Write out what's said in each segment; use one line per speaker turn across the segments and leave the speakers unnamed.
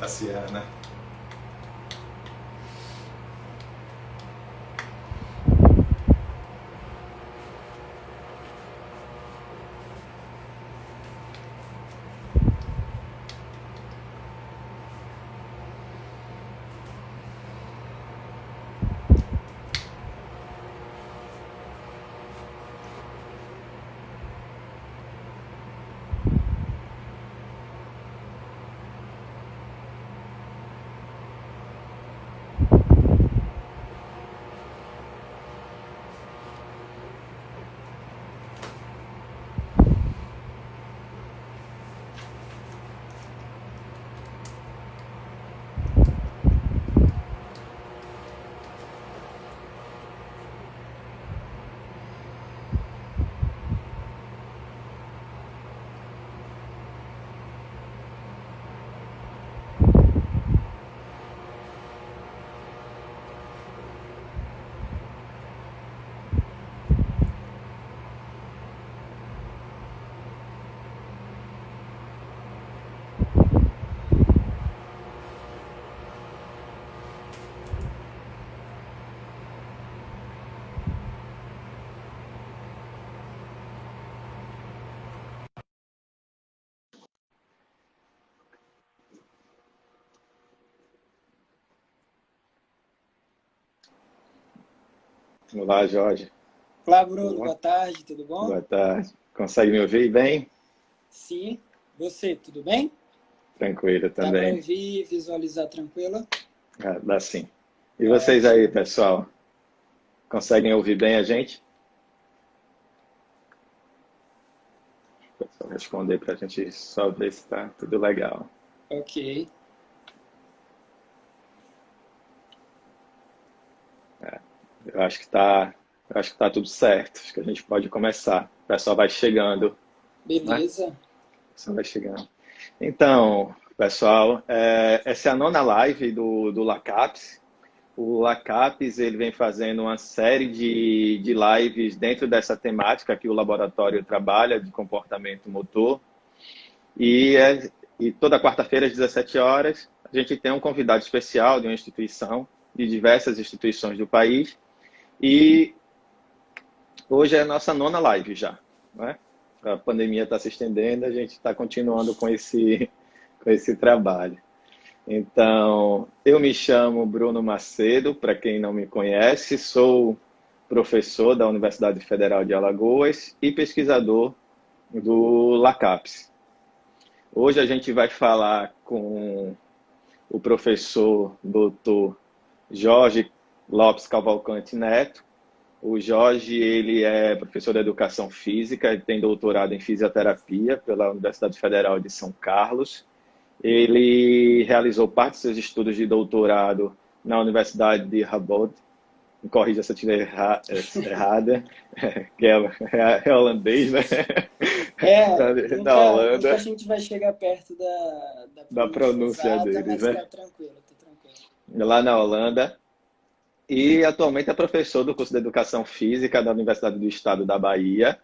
Tassiana. Olá, Jorge.
Olá, Bruno.
Boa
Boa tarde, tudo bom?
Boa tarde. Consegue me ouvir bem?
Sim. Você, tudo bem?
Tranquilo
Dá para
também.
ouvir e visualizar tranquilo?
Ah, dá sim. E vocês aí,
Ótimo.
pessoal? Conseguem ouvir bem a gente? Só responder para a gente só ver se está tudo legal.
Ok.
Eu acho que tá, eu acho que tá tudo certo. Acho que a gente pode começar. O pessoal vai chegando, né?
Beleza.
O pessoal vai chegando. Então, pessoal, essa é a nona live do LACAPS. O LACAPS ele vem fazendo uma série de lives dentro dessa temática que o laboratório trabalha de comportamento motor. E, e toda quarta-feira, às 17 horas, a gente tem um convidado especial de uma instituição, de diversas instituições do país. E hoje é a nossa nona live já, né? A pandemia está se estendendo, a gente está continuando com esse trabalho. Então, eu me chamo Bruno Macedo, para quem não me conhece, sou professor da Universidade Federal de Alagoas e pesquisador do LACAPS. Hoje a gente vai falar com o professor doutor Jorge Lopes Cavalcante Neto. O Jorge, ele é professor de Educação Física, ele tem doutorado em Fisioterapia pela Universidade Federal de São Carlos. Ele realizou parte dos seus estudos de doutorado na Universidade de Rabot, me corrija se eu estiver errada, que é holandês, né? Da
Nunca a
Holanda,
gente vai chegar perto da
da
pronúncia
pronúncia
exata,
deles,
mas
né?
tá tranquilo, tá tranquilo.
Lá na Holanda. E atualmente é professor do curso de Educação Física da Universidade do Estado da Bahia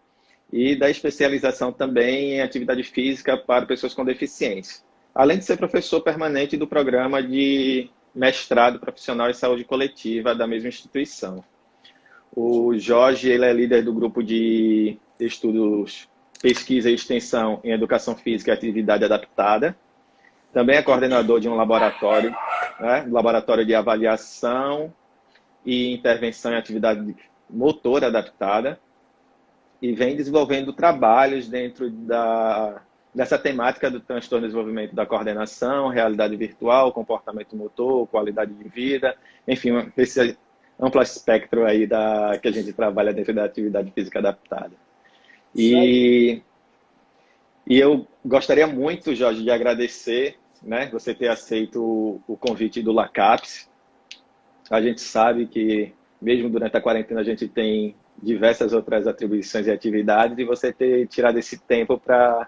e da especialização também em atividade física para pessoas com deficiência. Além de ser professor permanente do programa de mestrado profissional em saúde coletiva da mesma instituição. O Jorge, ele é líder do grupo de estudos, pesquisa e extensão em educação física e atividade adaptada. Também é coordenador de um laboratório, né, laboratório de avaliação e intervenção em atividade motora adaptada, e vem desenvolvendo trabalhos dentro dessa temática do transtorno de desenvolvimento da coordenação, realidade virtual, comportamento motor, qualidade de vida, enfim, esse amplo espectro aí que a gente trabalha dentro da atividade física adaptada.
Isso aí.
E eu gostaria muito, Jorge, de agradecer, né, você ter aceito o convite do LACAPS. A gente sabe que, mesmo durante a quarentena, a gente tem diversas outras atribuições e atividades, e você ter tirado esse tempo para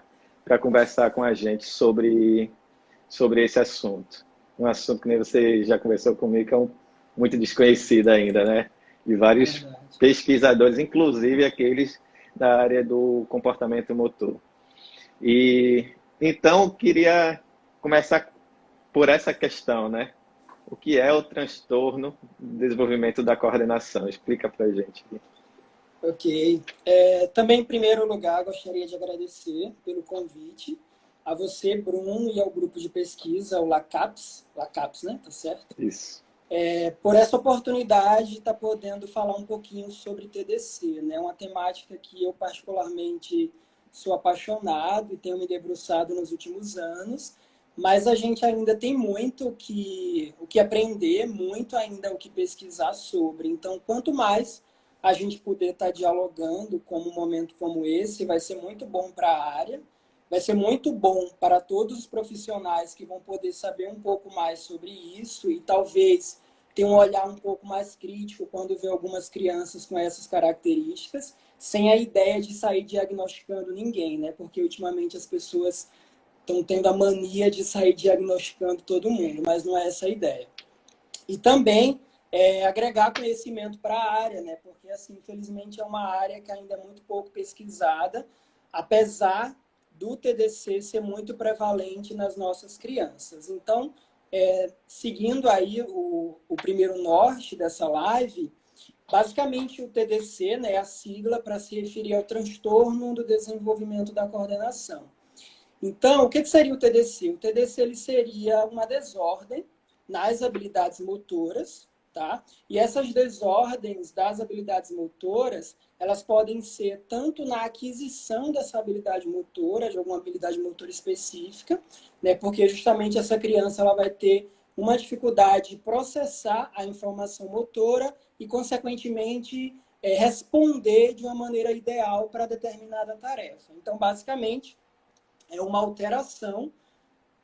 conversar com a gente sobre esse assunto. Um assunto que nem você já conversou comigo, que é muito desconhecido ainda, né? De vários
Verdade.
pesquisadores, inclusive aqueles da área do comportamento motor. E então, eu queria começar por essa questão, né? O que é o transtorno do desenvolvimento da coordenação? Explica para a gente.
Ok. Também, em primeiro lugar, gostaria de agradecer pelo convite a você, Bruno, e ao grupo de pesquisa, o LACAPS, né? Tá certo?
Isso.
Por essa oportunidade de estar podendo falar um pouquinho sobre TDC, né? Uma temática que eu particularmente sou apaixonado e tenho me debruçado nos últimos anos, mas a gente ainda tem muito o que aprender, muito ainda o que pesquisar sobre. Então, quanto mais a gente puder estar dialogando como um momento como esse, vai ser muito bom para a área, vai ser muito bom para todos os profissionais que vão poder saber um pouco mais sobre isso e talvez ter um olhar um pouco mais crítico quando vê algumas crianças com essas características, sem a ideia de sair diagnosticando ninguém, né? Porque ultimamente as pessoas estão tendo a mania de sair diagnosticando todo mundo, mas não é essa a ideia. E também agregar conhecimento para a área, né? Porque, assim, infelizmente é uma área que ainda é muito pouco pesquisada, apesar do TDC ser muito prevalente nas nossas crianças. Então, seguindo aí o primeiro norte dessa live, basicamente o TDC, né, é a sigla para se referir ao transtorno do desenvolvimento da coordenação. Então, o que seria o TDC? O TDC ele seria uma desordem nas habilidades motoras, tá? E essas desordens das habilidades motoras, elas podem ser tanto na aquisição dessa habilidade motora, de alguma habilidade motora específica, né? Porque justamente essa criança ela vai ter uma dificuldade de processar a informação motora e, consequentemente, responder de uma maneira ideal para determinada tarefa. Então, basicamente, é uma alteração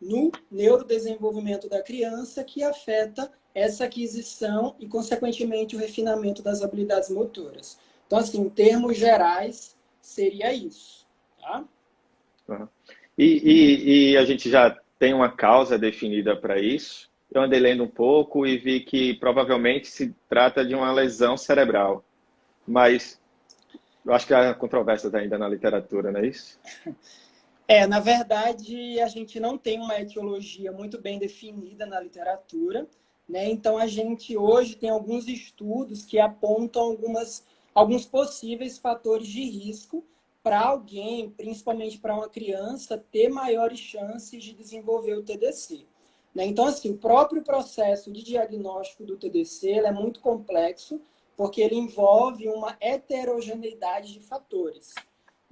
no neurodesenvolvimento da criança que afeta essa aquisição e, consequentemente, o refinamento das habilidades motoras. Então, assim, em termos gerais, seria isso. Tá?
Uhum. E a gente já tem uma causa definida para isso. Eu andei lendo um pouco e vi que provavelmente se trata de uma lesão cerebral. Mas eu acho que há controvérsias ainda na literatura, não é isso?
Na verdade, a gente não tem uma etiologia muito bem definida na literatura, né? Então, a gente hoje tem alguns estudos que apontam alguns possíveis fatores de risco para alguém, principalmente para uma criança, ter maiores chances de desenvolver o TDC. Né? Então, assim, o próprio processo de diagnóstico do TDC é muito complexo, porque ele envolve uma heterogeneidade de fatores.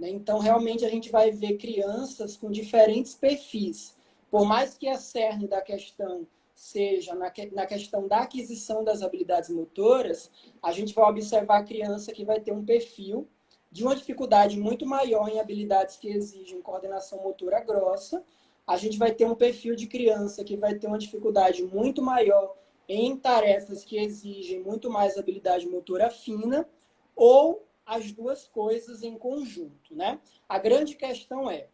Então, realmente, a gente vai ver crianças com diferentes perfis. Por mais que a cerne da questão seja na questão da aquisição das habilidades motoras, a gente vai observar a criança que vai ter um perfil de uma dificuldade muito maior em habilidades que exigem coordenação motora grossa. A gente vai ter um perfil de criança que vai ter uma dificuldade muito maior em tarefas que exigem muito mais habilidade motora fina, ou as duas coisas em conjunto, né? A grande questão é,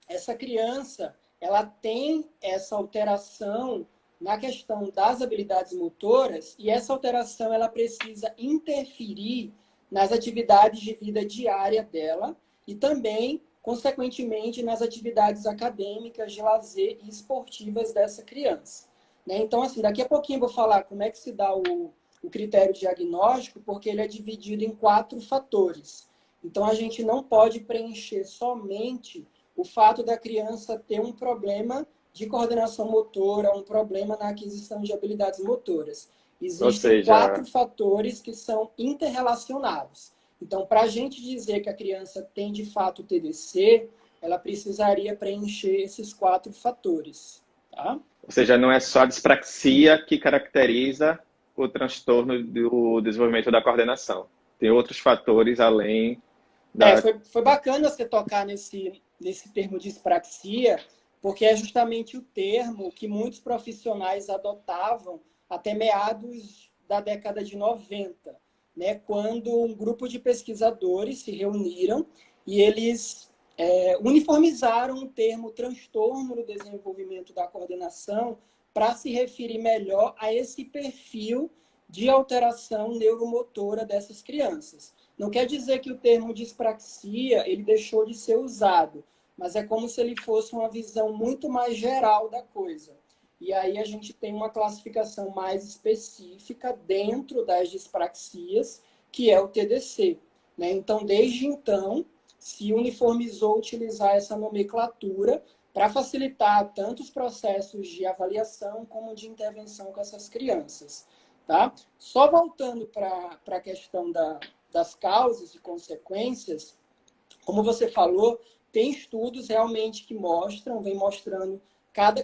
essa criança, ela tem essa alteração na questão das habilidades motoras e essa alteração ela precisa interferir nas atividades de vida diária dela e também, consequentemente, nas atividades acadêmicas, de lazer e esportivas dessa criança. Né? Então, assim, daqui a pouquinho eu vou falar como é que se dá o critério diagnóstico, porque ele é dividido em 4 fatores. Então, a gente não pode preencher somente o fato da criança ter um problema de coordenação motora, um problema na aquisição de habilidades motoras.
Ou
Existem
seja,
4 fatores que são interrelacionados. Então, para a gente dizer que a criança tem de fato TDC, ela precisaria preencher esses 4 fatores. Tá?
ou seja, não é só a dispraxia que caracteriza o transtorno do desenvolvimento da coordenação. Tem outros fatores além da...
Foi bacana você tocar nesse termo dispraxia, porque é justamente o termo que muitos profissionais adotavam até meados da década de 90, né, quando um grupo de pesquisadores se reuniram e eles uniformizaram o termo transtorno do desenvolvimento da coordenação para se referir melhor a esse perfil de alteração neuromotora dessas crianças. Não quer dizer que o termo dispraxia ele deixou de ser usado, mas é como se ele fosse uma visão muito mais geral da coisa. e aí a gente tem uma classificação mais específica dentro das dispraxias, que é o TDC, né? Então, desde então, se uniformizou utilizar essa nomenclatura para facilitar tanto os processos de avaliação como de intervenção com essas crianças, tá? Só voltando para a questão das causas e consequências, como você falou, tem estudos realmente que mostram, vem mostrando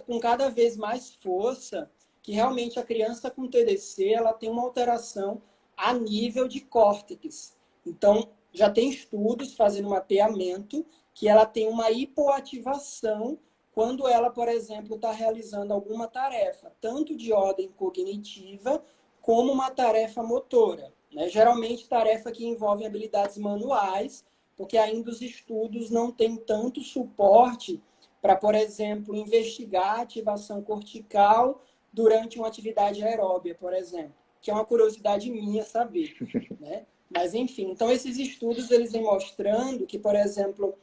com cada vez mais força, que realmente a criança com TDC ela tem uma alteração a nível de córtex. Então, já tem estudos fazendo mapeamento que ela tem uma hipoativação quando ela, por exemplo, está realizando alguma tarefa, tanto de ordem cognitiva como uma tarefa motora, né? Geralmente, tarefa que envolve habilidades manuais, porque ainda os estudos não têm tanto suporte para, por exemplo, investigar a ativação cortical durante uma atividade aeróbia, por exemplo, que é uma curiosidade minha saber, né? Mas, enfim, então esses estudos eles vêm mostrando que, por exemplo,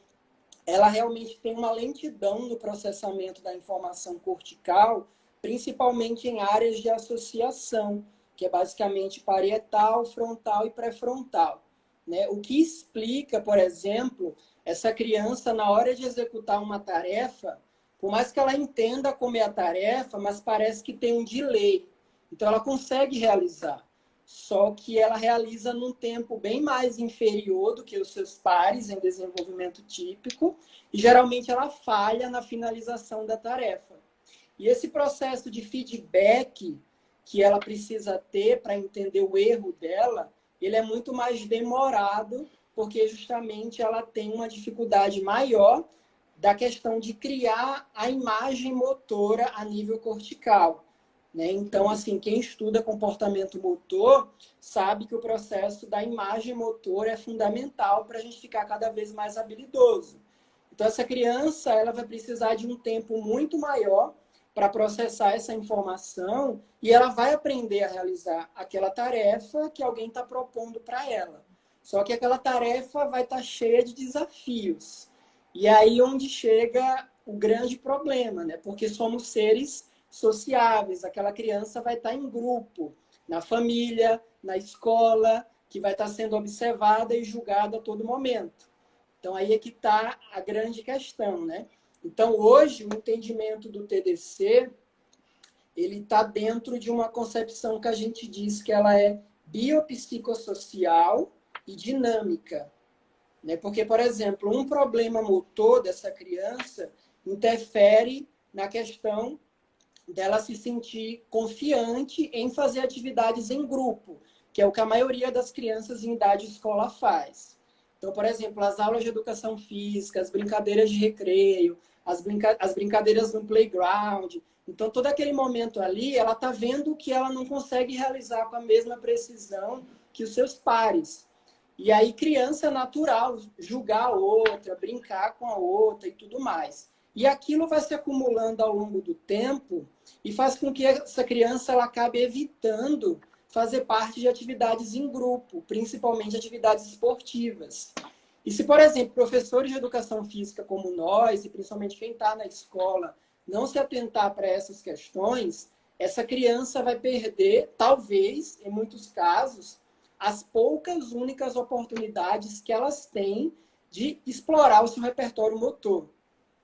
ela realmente tem uma lentidão no processamento da informação cortical, principalmente em áreas de associação, que é basicamente parietal, frontal e pré-frontal, né? O que explica, por exemplo, essa criança, na hora de executar uma tarefa, por mais que ela entenda como é a tarefa, mas parece que tem um delay. Então, ela consegue realizar, só que ela realiza num tempo bem mais inferior do que os seus pares em desenvolvimento típico, e geralmente ela falha na finalização da tarefa. E esse processo de feedback que ela precisa ter para entender o erro dela, ele é muito mais demorado, porque justamente ela tem uma dificuldade maior da questão de criar a imagem motora a nível cortical, né? Então, assim, quem estuda comportamento motor sabe que o processo da imagem motora é fundamental para a gente ficar cada vez mais habilidoso. Então, essa criança ela vai precisar de um tempo muito maior para processar essa informação e ela vai aprender a realizar aquela tarefa que alguém está propondo para ela. Só que aquela tarefa vai estar cheia de desafios. E aí onde chega o grande problema, né? Porque somos seres sociáveis. Aquela criança vai estar em grupo, na família, na escola, que vai estar sendo observada e julgada a todo momento. Então, aí é que está a grande questão, né? Então, hoje, o entendimento do TDC, ele está dentro de uma concepção que a gente diz que ela é biopsicossocial e dinâmica, né? Porque, por exemplo, um problema motor dessa criança interfere na questão dela se sentir confiante em fazer atividades em grupo, que é o que a maioria das crianças em idade escolar faz. Então, por exemplo, as aulas de educação física, as brincadeiras de recreio, as brincadeiras no playground. Então, todo aquele momento ali, ela está vendo que ela não consegue realizar com a mesma precisão que os seus pares. E aí, criança é natural julgar a outra, brincar com a outra e tudo mais. E aquilo vai se acumulando ao longo do tempo e faz com que essa criança ela acabe evitando fazer parte de atividades em grupo, principalmente atividades esportivas. E se, por exemplo, professores de educação física como nós, e principalmente quem está na escola, não se atentar para essas questões, essa criança vai perder, talvez, em muitos casos, as poucas únicas oportunidades que elas têm de explorar o seu repertório motor,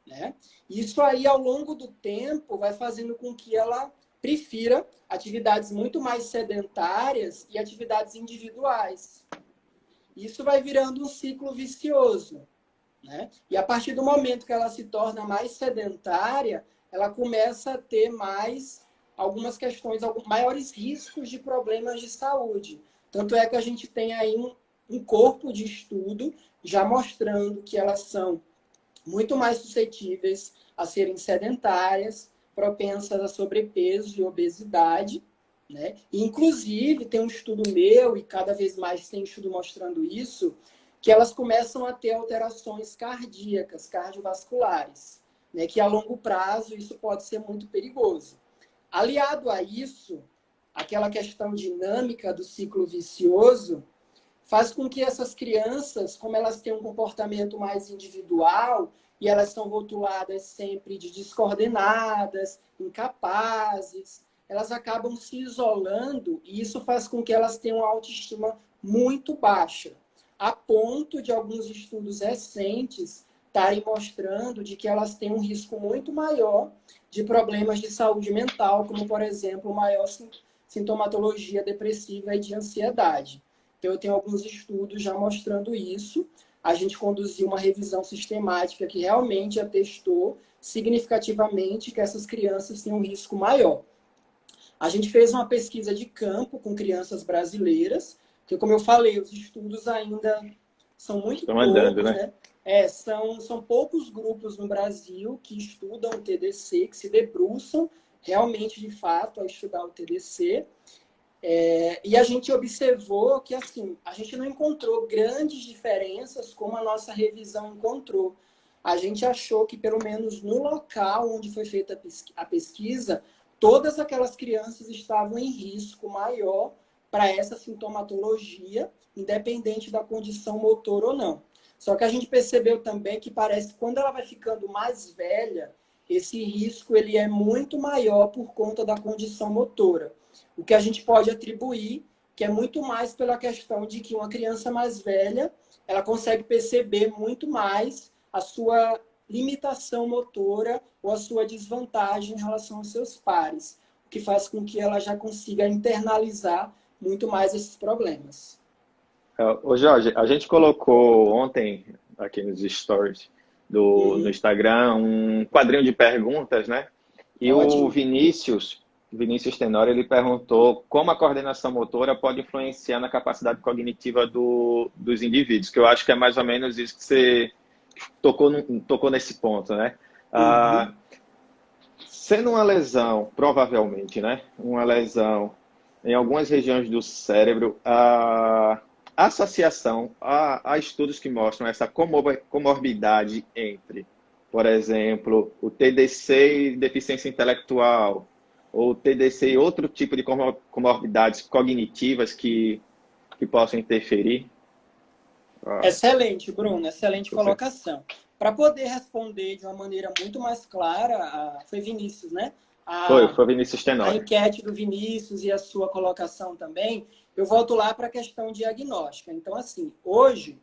né? Isso aí, ao longo do tempo, vai fazendo com que ela prefira atividades muito mais sedentárias e atividades individuais. Isso vai virando um ciclo vicioso, né? E a partir do momento que ela se torna mais sedentária, ela começa a ter mais algumas questões, maiores riscos de problemas de saúde. Tanto é que a gente tem aí um corpo de estudo já mostrando que elas são muito mais suscetíveis a serem sedentárias, propensas a sobrepeso e obesidade, né? E, inclusive, tem um estudo meu, e cada vez mais tem estudo mostrando isso, que elas começam a ter alterações cardíacas, cardiovasculares, né? Que a longo prazo isso pode ser muito perigoso. Aliado a isso, aquela questão dinâmica do ciclo vicioso faz com que essas crianças, como elas têm um comportamento mais individual e elas são rotuladas sempre de descoordenadas, incapazes, elas acabam se isolando e isso faz com que elas tenham uma autoestima muito baixa, a ponto de alguns estudos recentes estarem mostrando de que elas têm um risco muito maior de problemas de saúde mental, como, por exemplo, maior sintomatologia depressiva e de ansiedade. Então, eu tenho alguns estudos já mostrando isso. A gente conduziu uma revisão sistemática que realmente atestou significativamente que essas crianças têm um risco maior. A gente fez uma pesquisa de campo com crianças brasileiras, porque, como eu falei, os estudos ainda são muito
Estão
poucos,
andando, né?
São poucos grupos no Brasil que estudam o TDC, que se debruçam realmente, de fato, a estudar o TDC. E a gente observou que, assim, a gente não encontrou grandes diferenças como a nossa revisão encontrou. A gente achou que, pelo menos no local onde foi feita a pesquisa, todas aquelas crianças estavam em risco maior para essa sintomatologia, independente da condição motor ou não. Só que a gente percebeu também que parece que quando ela vai ficando mais velha, esse risco ele é muito maior por conta da condição motora. O que a gente pode atribuir, que é muito mais pela questão de que uma criança mais velha, ela consegue perceber muito mais a sua limitação motora ou a sua desvantagem em relação aos seus pares, o que faz com que ela já consiga internalizar muito mais esses problemas.
Ô Jorge, a gente colocou ontem aqui nos stories no Instagram um quadrinho de perguntas, né? E
Ótimo.
o Vinícius Tenório, ele perguntou como a coordenação motora pode influenciar na capacidade cognitiva dos indivíduos, que eu acho que é mais ou menos isso que você tocou nesse ponto, né? Sendo uma lesão, provavelmente, né? Uma lesão em algumas regiões do cérebro, a associação, há estudos que mostram essa comorbidade entre, por exemplo, o TDC e deficiência intelectual, ou TDC e outro tipo de comorbidades cognitivas que possam interferir?
Excelente, Bruno, excelente colocação. Para poder responder de uma maneira muito mais clara, foi Vinícius, né?
Foi Vinícius
A
Tenório.
enquete do Vinícius e a sua colocação também, eu volto lá para a questão diagnóstica. Então, assim, hoje,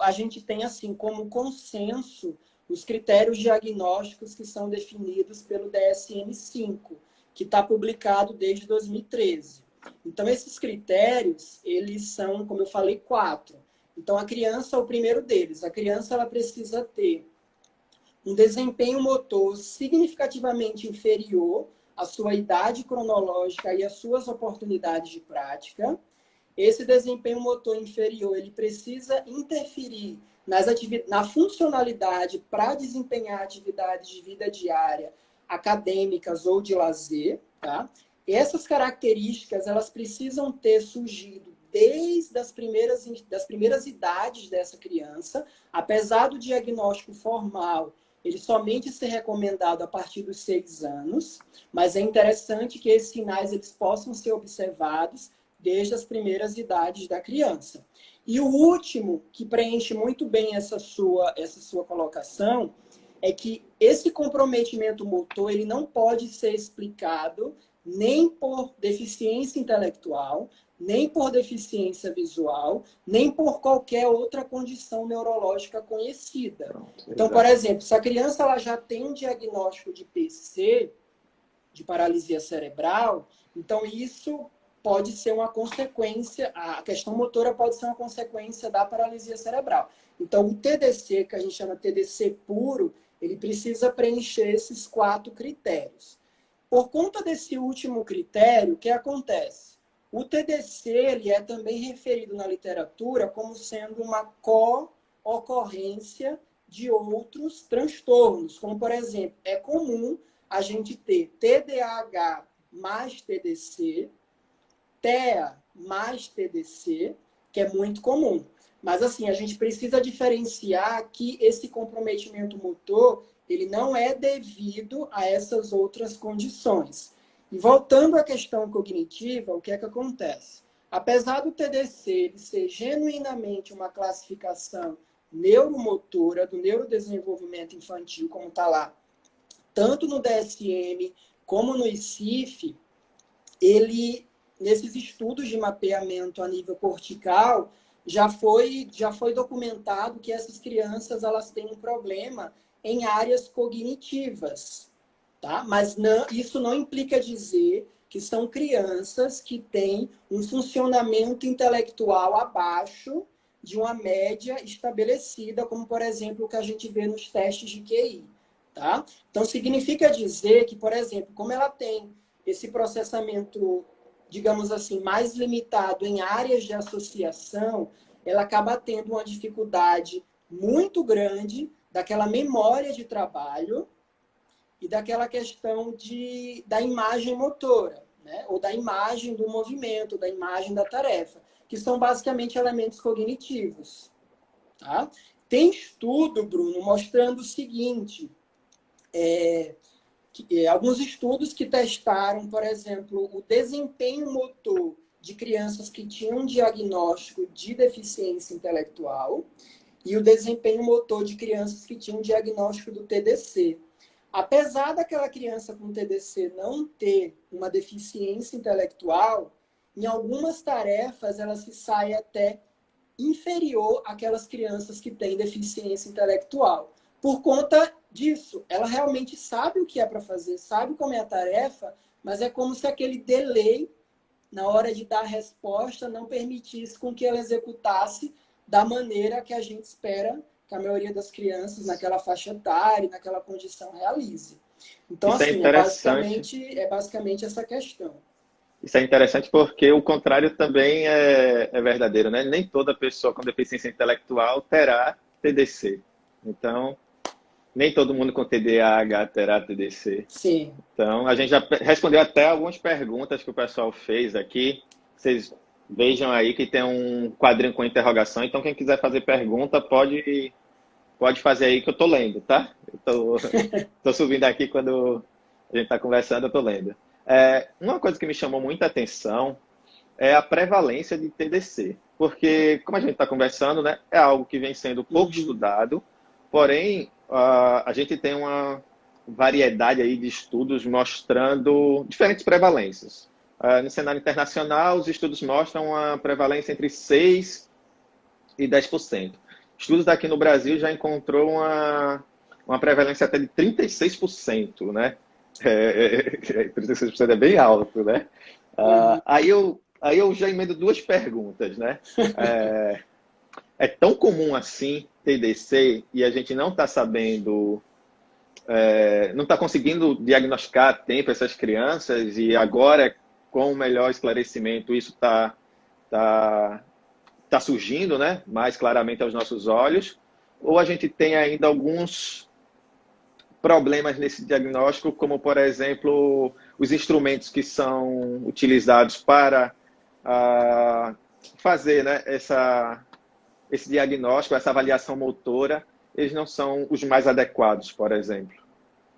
a gente tem assim como consenso os critérios diagnósticos que são definidos pelo DSM-5, que está publicado desde 2013. Então, esses critérios, eles são, como eu falei, 4. Então, a criança, o primeiro deles, a criança ela precisa ter um desempenho motor significativamente inferior à sua idade cronológica e às suas oportunidades de prática. Esse desempenho motor inferior ele precisa interferir na funcionalidade para desempenhar atividades de vida diária, acadêmicas ou de lazer. Tá? E essas características elas precisam ter surgido desde das primeiras idades dessa criança, apesar do diagnóstico formal ele somente ser recomendado a partir dos 6 anos, mas é interessante que esses sinais eles possam ser observados desde as primeiras idades da criança. E o último, que preenche muito bem essa sua colocação, é que esse comprometimento motor ele não pode ser explicado nem por deficiência intelectual, nem por deficiência visual, nem por qualquer outra condição neurológica conhecida. Então, por exemplo, se a criança ela já tem um diagnóstico de PC, de paralisia cerebral, então isso pode ser uma consequência, a questão motora pode ser uma consequência da paralisia cerebral. Então, o TDC, que a gente chama TDC puro, ele precisa preencher esses 4 critérios. Por conta desse último critério, o que acontece? O TDC ele é também referido na literatura como sendo uma co-ocorrência de outros transtornos, como, por exemplo, é comum a gente ter TDAH mais TDC, TEA mais TDC, que é muito comum. Mas, assim, a gente precisa diferenciar que esse comprometimento motor, ele não é devido a essas outras condições. E voltando à questão cognitiva, o que é que acontece? Apesar do TDC ele ser genuinamente uma classificação neuromotora, do neurodesenvolvimento infantil, como está lá, tanto no DSM como no ICIF, nesses estudos de mapeamento a nível cortical, já foi documentado que essas crianças elas têm um problema em áreas cognitivas, tá? Mas isso não implica dizer que são crianças que têm um funcionamento intelectual abaixo de uma média estabelecida, como, por exemplo, o que a gente vê nos testes de QI, tá? Então, significa dizer que, por exemplo, como ela tem esse processamento, digamos assim, mais limitado em áreas de associação, ela acaba tendo uma dificuldade muito grande daquela memória de trabalho e daquela questão da imagem motora, né? Ou da imagem do movimento, da imagem da tarefa, que são basicamente elementos cognitivos. Tá? Tem estudo, Bruno, mostrando o seguinte, alguns estudos que testaram, por exemplo, o desempenho motor de crianças que tinham um diagnóstico de deficiência intelectual e o desempenho motor de crianças que tinham um diagnóstico do TDC. Apesar daquela criança com TDC não ter uma deficiência intelectual, em algumas tarefas ela se sai até inferior àquelas crianças que têm deficiência intelectual. Por conta disso, ela realmente sabe o que é para fazer, sabe como é a tarefa, mas é como se aquele delay na hora de dar a resposta não permitisse com que ela executasse da maneira que a gente espera que a maioria das crianças naquela faixa etária, naquela condição realize. Então,
Isso
assim, é basicamente essa questão.
Isso é interessante porque o contrário também é verdadeiro, né? Nem toda pessoa com deficiência intelectual terá TDC. Então, nem todo mundo com TDAH terá TDC.
Sim.
Então, a gente já respondeu até algumas perguntas que o pessoal fez aqui. Vocês vejam aí que tem um quadrinho com interrogação. Então, quem quiser fazer pergunta, pode fazer aí que eu estou lendo, tá? Eu tô subindo aqui quando a gente está conversando, eu estou lendo. Uma coisa que me chamou muita atenção é a prevalência de TDC. Porque, como a gente está conversando, né, é algo que vem sendo pouco estudado, porém, a gente tem uma variedade aí de estudos mostrando diferentes prevalências. No cenário internacional, os estudos mostram uma prevalência entre 6% e 10%. Estudos daqui no Brasil já encontrou uma prevalência até de 36%, né? 36% é bem alto, né? Aí eu já emendo duas perguntas, né? É tão comum assim TDC e a gente não está sabendo, não está conseguindo diagnosticar a tempo essas crianças e agora, com o melhor esclarecimento, isso está surgindo, né, mais claramente aos nossos olhos, ou a gente tem ainda alguns problemas nesse diagnóstico, como, por exemplo, os instrumentos que são utilizados para fazer, né, esse diagnóstico, essa avaliação motora, eles não são os mais adequados, por exemplo.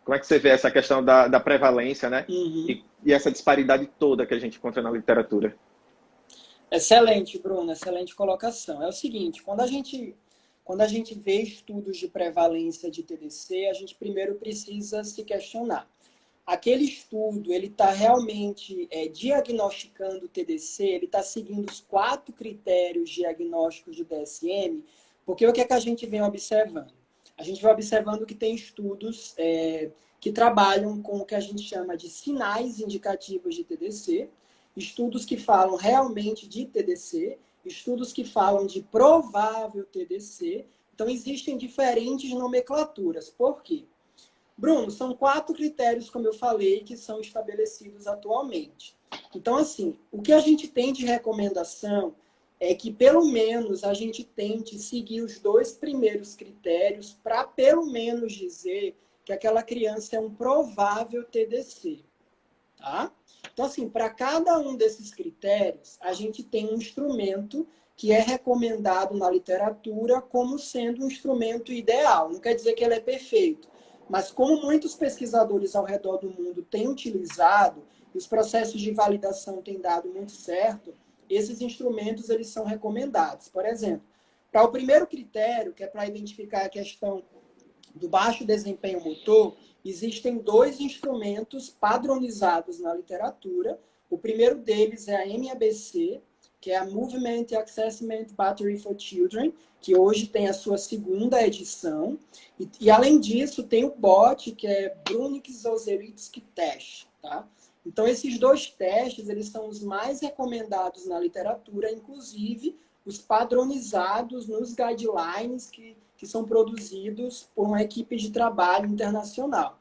Como é que você vê essa questão da prevalência, né, e essa disparidade toda que a gente encontra na literatura?
Excelente, Bruno, excelente colocação. É o seguinte, quando a gente vê estudos de prevalência de TDC, a gente primeiro precisa se questionar. Aquele estudo, ele está realmente diagnosticando o TDC, ele está seguindo os 4 critérios diagnósticos do DSM, porque o que é que a gente vem observando? A gente vai observando que tem estudos que trabalham com o que a gente chama de sinais indicativos de TDC, estudos que falam realmente de TDC, estudos que falam de provável TDC. Então, existem diferentes nomenclaturas. Por quê? Bruno, são 4 critérios, como eu falei, que são estabelecidos atualmente. Então, assim, o que a gente tem de recomendação é que, pelo menos, a gente tente seguir os 2 primeiros critérios para, pelo menos, dizer que aquela criança é um provável TDC. Tá? Então, assim, para cada um desses critérios, a gente tem um instrumento que é recomendado na literatura como sendo um instrumento ideal. Não quer dizer que ele é perfeito, mas como muitos pesquisadores ao redor do mundo têm utilizado, e os processos de validação têm dado muito certo, esses instrumentos eles são recomendados. Por exemplo, Para o primeiro critério, que é para identificar a questão do baixo desempenho motor, existem 2 instrumentos padronizados na literatura. O primeiro deles é a MABC, que é a Movement Assessment Battery for Children, que hoje tem a sua 2ª edição. E além disso, tem o BOT, que é Brunick-Zolzewski Test. Tá? Então, esses 2 testes, eles são os mais recomendados na literatura, inclusive os padronizados nos guidelines que são produzidos por uma equipe de trabalho internacional.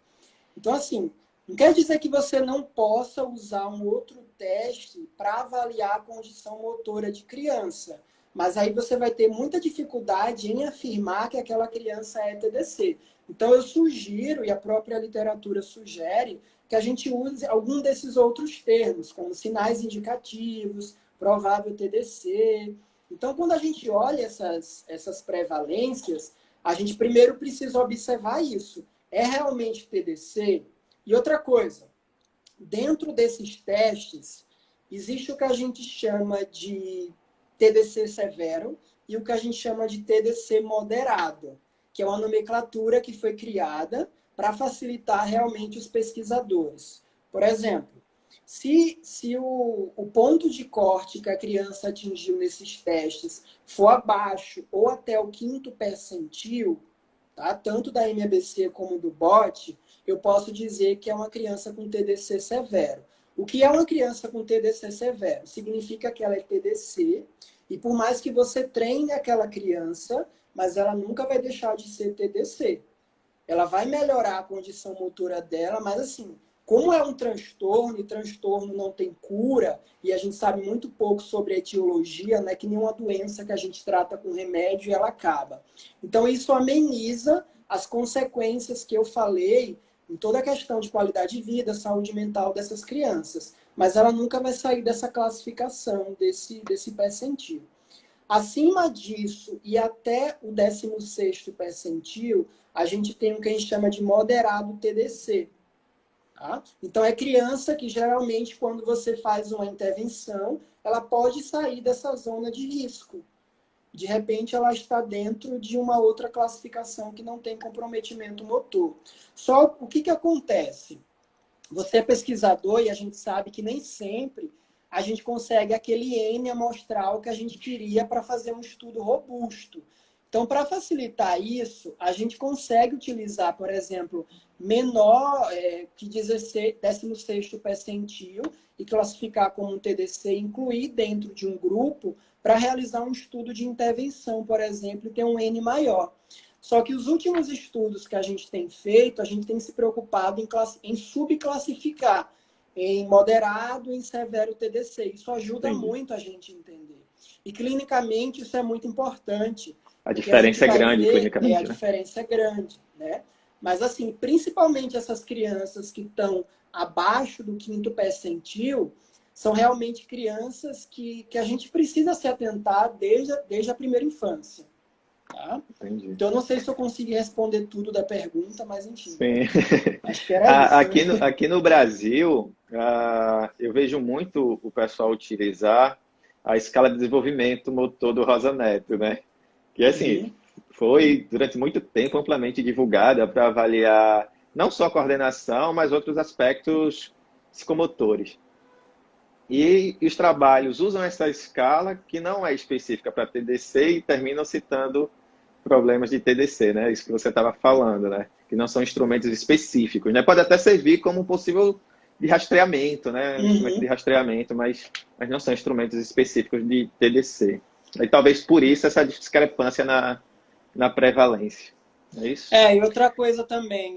Então, assim, não quer dizer que você não possa usar um outro teste para avaliar a condição motora de criança, mas aí você vai ter muita dificuldade em afirmar que aquela criança é TDC. Então, eu sugiro, e a própria literatura sugere, que a gente use algum desses outros termos, como sinais indicativos, provável TDC. Então, quando a gente olha essas prevalências, a gente primeiro precisa observar isso. É realmente TDC? E outra coisa, dentro desses testes, existe o que a gente chama de TDC severo e o que a gente chama de TDC moderado, que é uma nomenclatura que foi criada para facilitar realmente os pesquisadores. Por exemplo, se o ponto de corte que a criança atingiu nesses testes for abaixo ou até o 5º percentil, tá? Tanto da MABC como do BOT, eu posso dizer que é uma criança com TDC severo. O que é uma criança com TDC severo? Significa que ela é TDC, e por mais que você treine aquela criança, mas ela nunca vai deixar de ser TDC. Ela vai melhorar a condição motora dela, mas assim, como é um transtorno, e transtorno não tem cura, e a gente sabe muito pouco sobre a etiologia, não é que nenhuma doença que a gente trata com remédio e ela acaba. Então, isso ameniza as consequências que eu falei em toda a questão de qualidade de vida, saúde mental dessas crianças. Mas ela nunca vai sair dessa classificação, desse percentil. Acima disso e até o 16º percentil, a gente tem o que a gente chama de moderado TDC. Tá? Então, é criança que geralmente, quando você faz uma intervenção, ela pode sair dessa zona de risco. De repente, ela está dentro de uma outra classificação que não tem comprometimento motor. Só o que acontece? Você é pesquisador e a gente sabe que nem sempre a gente consegue aquele N amostral que a gente queria para fazer um estudo robusto. Então, para facilitar isso, a gente consegue utilizar, por exemplo, menor que 16º percentil e classificar como um TDC, incluir dentro de um grupo para realizar um estudo de intervenção, por exemplo, e ter um N maior. Só que os últimos estudos que a gente tem feito, a gente tem se preocupado em subclassificar em moderado e em severo TDC. Isso ajuda muito a gente a entender. E clinicamente isso é muito importante.
A diferença é grande, clinicamente.
A diferença é grande, né? Mas, assim, principalmente essas crianças que estão abaixo do 5º percentil, são realmente crianças que a gente precisa se atentar desde a primeira infância. Tá?
Entendi.
Então, eu não sei se eu consegui responder tudo da pergunta, mas enfim.
Sim.
Acho que era isso.
Aqui no Brasil, eu vejo muito o pessoal utilizar a escala de desenvolvimento motor do Rosa Neto, né? Que, assim, foi durante muito tempo amplamente divulgada para avaliar não só a coordenação, mas outros aspectos psicomotores. E os trabalhos usam essa escala que não é específica para TDC e terminam citando problemas de TDC, né? Isso que você estava falando, né? Que não são instrumentos específicos, né? Pode até servir como um possível de rastreamento, né? Instrumento de rastreamento, mas não são instrumentos específicos de TDC. E talvez por isso essa discrepância na prevalência. É isso?
E outra coisa também,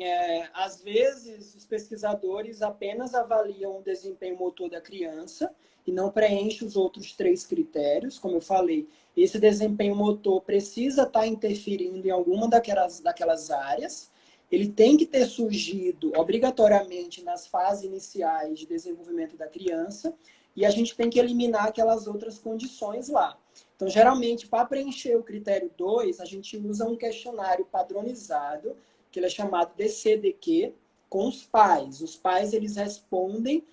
às vezes os pesquisadores apenas avaliam o desempenho motor da criança e não preenchem os outros 3 critérios. Como eu falei, esse desempenho motor precisa estar interferindo em alguma daquelas áreas. Ele tem que ter surgido obrigatoriamente nas fases iniciais de desenvolvimento da criança e a gente tem que eliminar aquelas outras condições lá. Então, geralmente, para preencher o critério 2, a gente usa um questionário padronizado, que ele é chamado DCDQ, com os pais. Os pais, eles respondem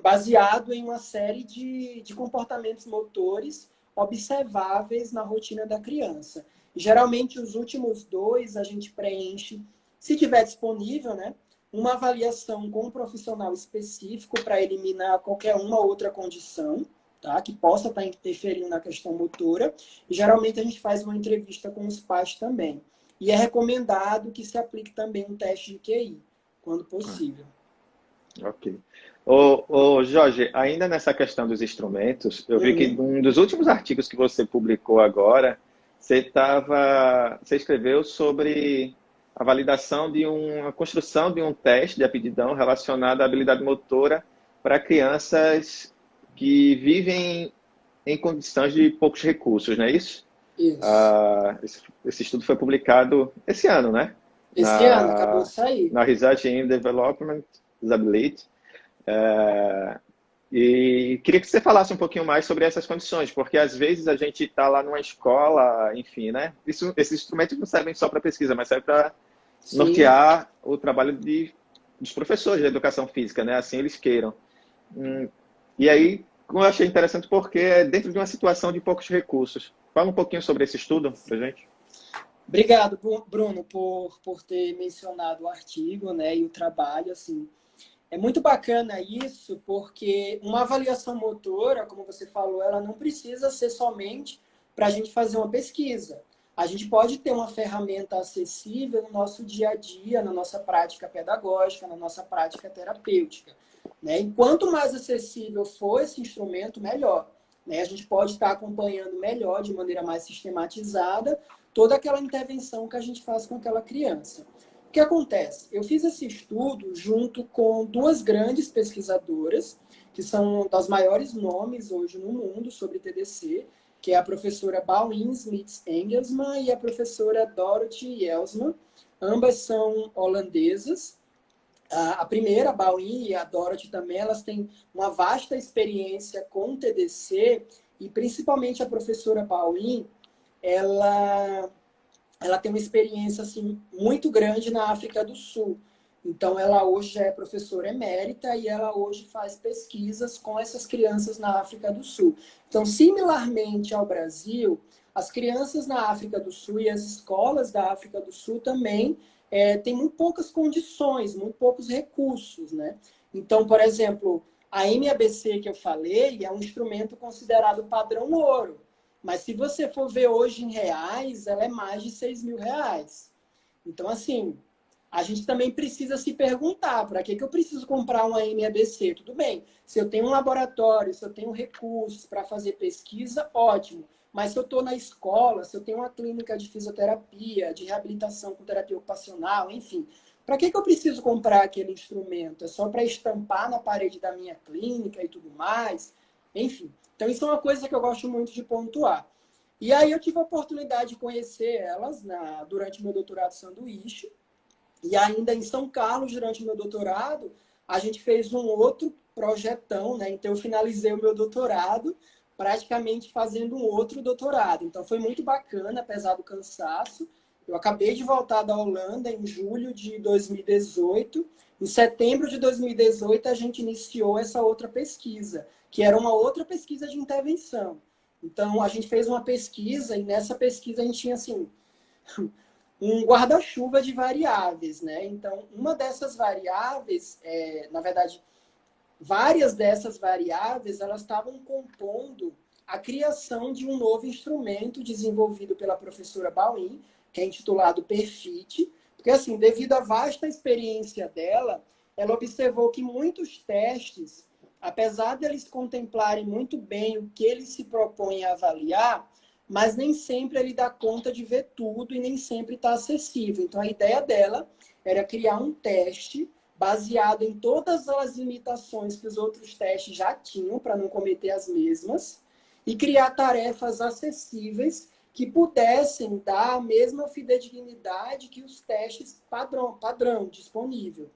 baseado em uma série de comportamentos motores observáveis na rotina da criança. Geralmente, os últimos 2 a gente preenche, se tiver disponível, né, uma avaliação com um profissional específico para eliminar qualquer uma outra condição, tá, que possa estar interferindo na questão motora. E, geralmente, a gente faz uma entrevista com os pais também. E é recomendado que se aplique também um teste de QI, quando possível.
Ok. Jorge, ainda nessa questão dos instrumentos, eu vi que um dos últimos artigos que você publicou agora, você escreveu sobre a validação de a construção de um teste de aptidão relacionado à habilidade motora para crianças que vivem em condições de poucos recursos, não é isso?
Isso.
Esse estudo foi publicado esse ano, né?
Esse ano, acabou de sair.
Na Research in Development Disability. E queria que você falasse um pouquinho mais sobre essas condições, porque às vezes a gente está lá numa escola, enfim, né? Esses instrumentos não servem só para pesquisa, mas servem para nortear o trabalho dos professores de educação física, né? Assim eles queiram. E aí, eu achei interessante porque é dentro de uma situação de poucos recursos. Fala um pouquinho sobre esse estudo pra gente.
Obrigado, Bruno, por ter mencionado o artigo, né, e o trabalho, assim. É muito bacana isso, porque uma avaliação motora, como você falou, ela não precisa ser somente para a gente fazer uma pesquisa. A gente pode ter uma ferramenta acessível no nosso dia a dia, na nossa prática pedagógica, na nossa prática terapêutica, né? E quanto mais acessível for esse instrumento, melhor, né? A gente pode estar acompanhando melhor, de maneira mais sistematizada, toda aquela intervenção que a gente faz com aquela criança. O que acontece? Eu fiz esse estudo junto com 2 grandes pesquisadoras, que são das maiores nomes hoje no mundo sobre TDC, que é a professora Bauwijn Smits-Engelsman e a professora Dorothy Jelsma. Ambas são holandesas. A primeira, a Bauwijn, e a Dorothy também, elas têm uma vasta experiência com TDC, e principalmente a professora Bauwijn, ela tem uma experiência assim, muito grande na África do Sul. Então, ela hoje é professora emérita e ela hoje faz pesquisas com essas crianças na África do Sul. Então, similarmente ao Brasil, as crianças na África do Sul e as escolas da África do Sul também têm muito poucas condições, muito poucos recursos, né? Então, por exemplo, a MABC que eu falei é um instrumento considerado padrão ouro. Mas se você for ver hoje em reais, ela é mais de 6 mil reais. Então, assim, a gente também precisa se perguntar, para que eu preciso comprar uma MABC? Tudo bem, se eu tenho um laboratório, se eu tenho recursos para fazer pesquisa, ótimo. Mas se eu estou na escola, se eu tenho uma clínica de fisioterapia, de reabilitação com terapia ocupacional, enfim, para que eu preciso comprar aquele instrumento? É só para estampar na parede da minha clínica e tudo mais? Enfim. Então, isso é uma coisa que eu gosto muito de pontuar. E aí eu tive a oportunidade de conhecer elas durante meu doutorado sanduíche. E ainda em São Carlos, durante o meu doutorado, a gente fez um outro projetão, né? Então, eu finalizei o meu doutorado praticamente fazendo um outro doutorado. Então, foi muito bacana, apesar do cansaço. Eu acabei de voltar da Holanda em julho de 2018. Em setembro de 2018, a gente iniciou essa outra pesquisa, que era uma outra pesquisa de intervenção. Então, a gente fez uma pesquisa e nessa pesquisa a gente tinha, assim, um guarda-chuva de variáveis, né? Então, uma dessas variáveis, na verdade, várias dessas variáveis, elas estavam compondo a criação de um novo instrumento desenvolvido pela professora Bauwijn, que é intitulado PERFIT, porque, assim, devido à vasta experiência dela, ela observou que muitos testes, apesar de eles contemplarem muito bem o que eles se propõem a avaliar, mas nem sempre ele dá conta de ver tudo e nem sempre está acessível. Então, a ideia dela era criar um teste baseado em todas as limitações que os outros testes já tinham, para não cometer as mesmas, e criar tarefas acessíveis que pudessem dar a mesma fidedignidade que os testes padrão disponível.